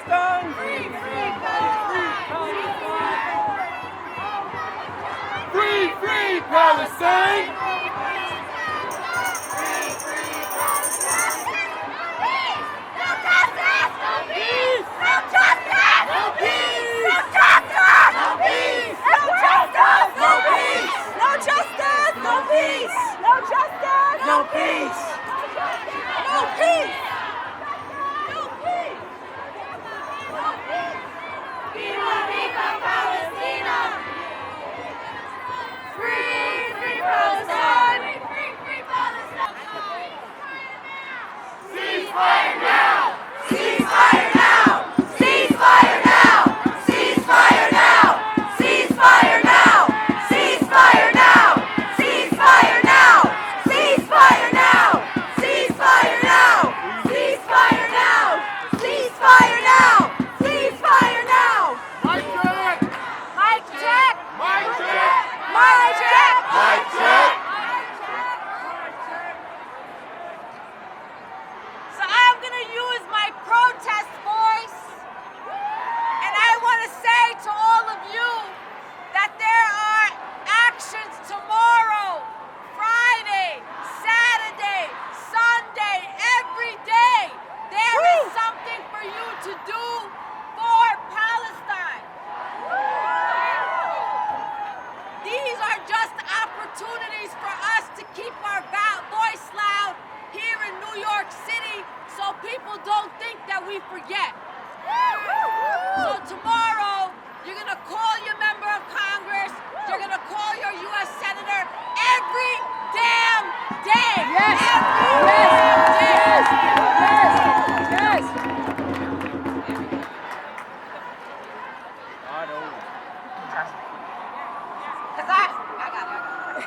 Speaker 13: Palestine! Free Palestine! Free Palestine!
Speaker 17: Ceasefire now! Ceasefire now! Ceasefire now! Ceasefire now! Ceasefire now! Ceasefire now! Ceasefire now! Ceasefire now! Ceasefire now! Ceasefire now! Ceasefire now! Ceasefire now!
Speaker 1: Mic check!
Speaker 17: Mic check!
Speaker 1: Mic check!
Speaker 17: Mic check!
Speaker 1: Mic check!
Speaker 17: So I'm going to use my protest voice, and I want to say to all of you that there are actions tomorrow, Friday, Saturday, Sunday, every day. There is something for you to do for Palestine. These are just opportunities for us to keep our voice loud here in New York City so people don't think that we forget. So tomorrow, you're going to call your member of Congress, you're going to call your U.S. Senator every damn day.
Speaker 13: Yes!
Speaker 17: Every damn day.
Speaker 13: Yes!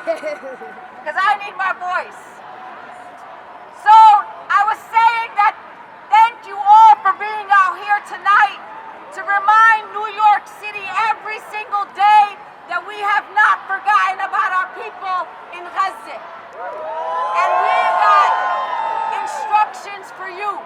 Speaker 17: Because I need my voice. So I was saying that thank you all for being out here tonight to remind New York City every single day that we have not forgotten about our people in Gaza. And we've got instructions for you.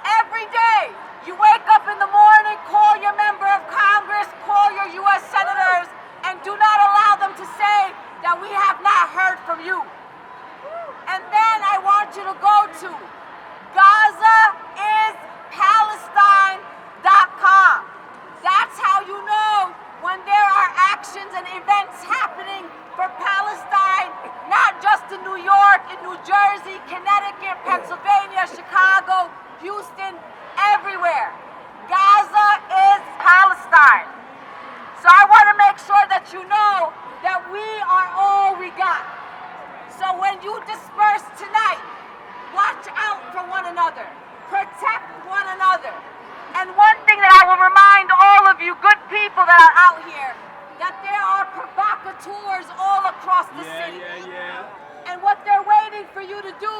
Speaker 17: Every day, you wake up in the morning, call your member of Congress, call your U.S. senators, and do not allow them to say that we have not heard from you. And then I want you to go to GazaIsPalestine.com. That's how you know when there are actions and events happening for Palestine, not just in New York, in New Jersey, Connecticut, Pennsylvania, Chicago, Houston, everywhere. Gaza is Palestine. So I want to make sure that you know that we are all we got. So when you disperse tonight, watch out for one another. Protect one another. And one thing that I will remind all of you good people that are out here, that there are provocateurs all across the city. And what they're waiting for you to do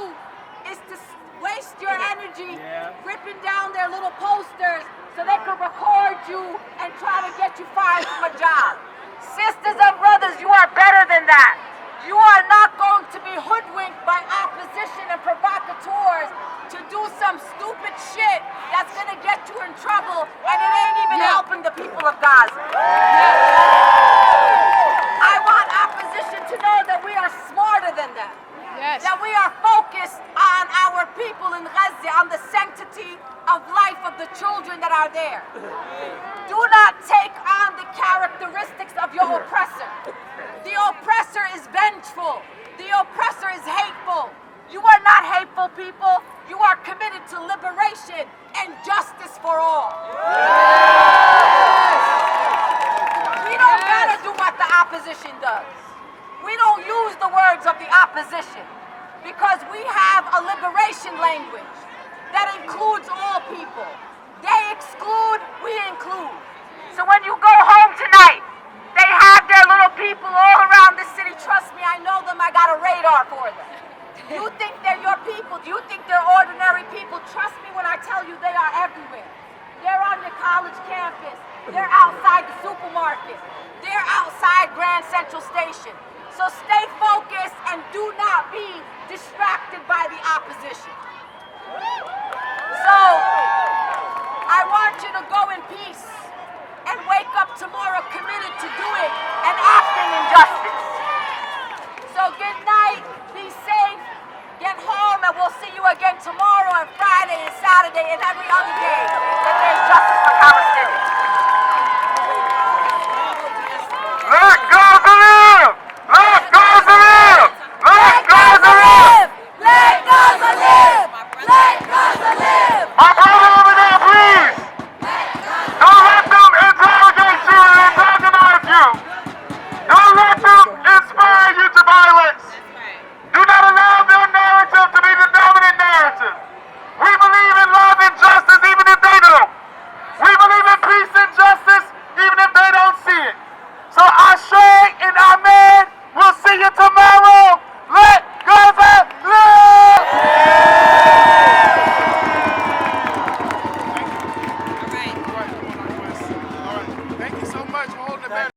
Speaker 17: is to waste your energy ripping down their little posters so they can record you and try to get you fired from a job. Sisters and brothers, you are better than that. You are not going to be hoodwinked by opposition and provocateurs to do some stupid shit that's going to get you in trouble, and it ain't even helping the people of Gaza. I want opposition to know that we are smarter than them.
Speaker 19: Yes.
Speaker 17: That we are focused on our people in Gaza, on the sanctity of life of the children that are there. Do not take on the characteristics of your oppressor. The oppressor is vengeful. The oppressor is hateful. You are not hateful people. You are committed to liberation and justice for all. We don't gotta do what the opposition does. We don't use the words of the opposition because we have a liberation language that includes all people. They exclude, we include. So when you go home tonight, they have their little people all around the city. Trust me, I know them. I got a radar for them. You think they're your people? Do you think they're ordinary people? Trust me when I tell you they are everywhere. They're on your college campus. They're outside the supermarket. They're outside Grand Central Station. So stay focused and do not be distracted by the opposition.
Speaker 10: So I want you to go in peace and wake up tomorrow committed to doing and acting in justice. So good night, be safe, get home, and we'll see you again tomorrow and Friday and Saturday and every other day.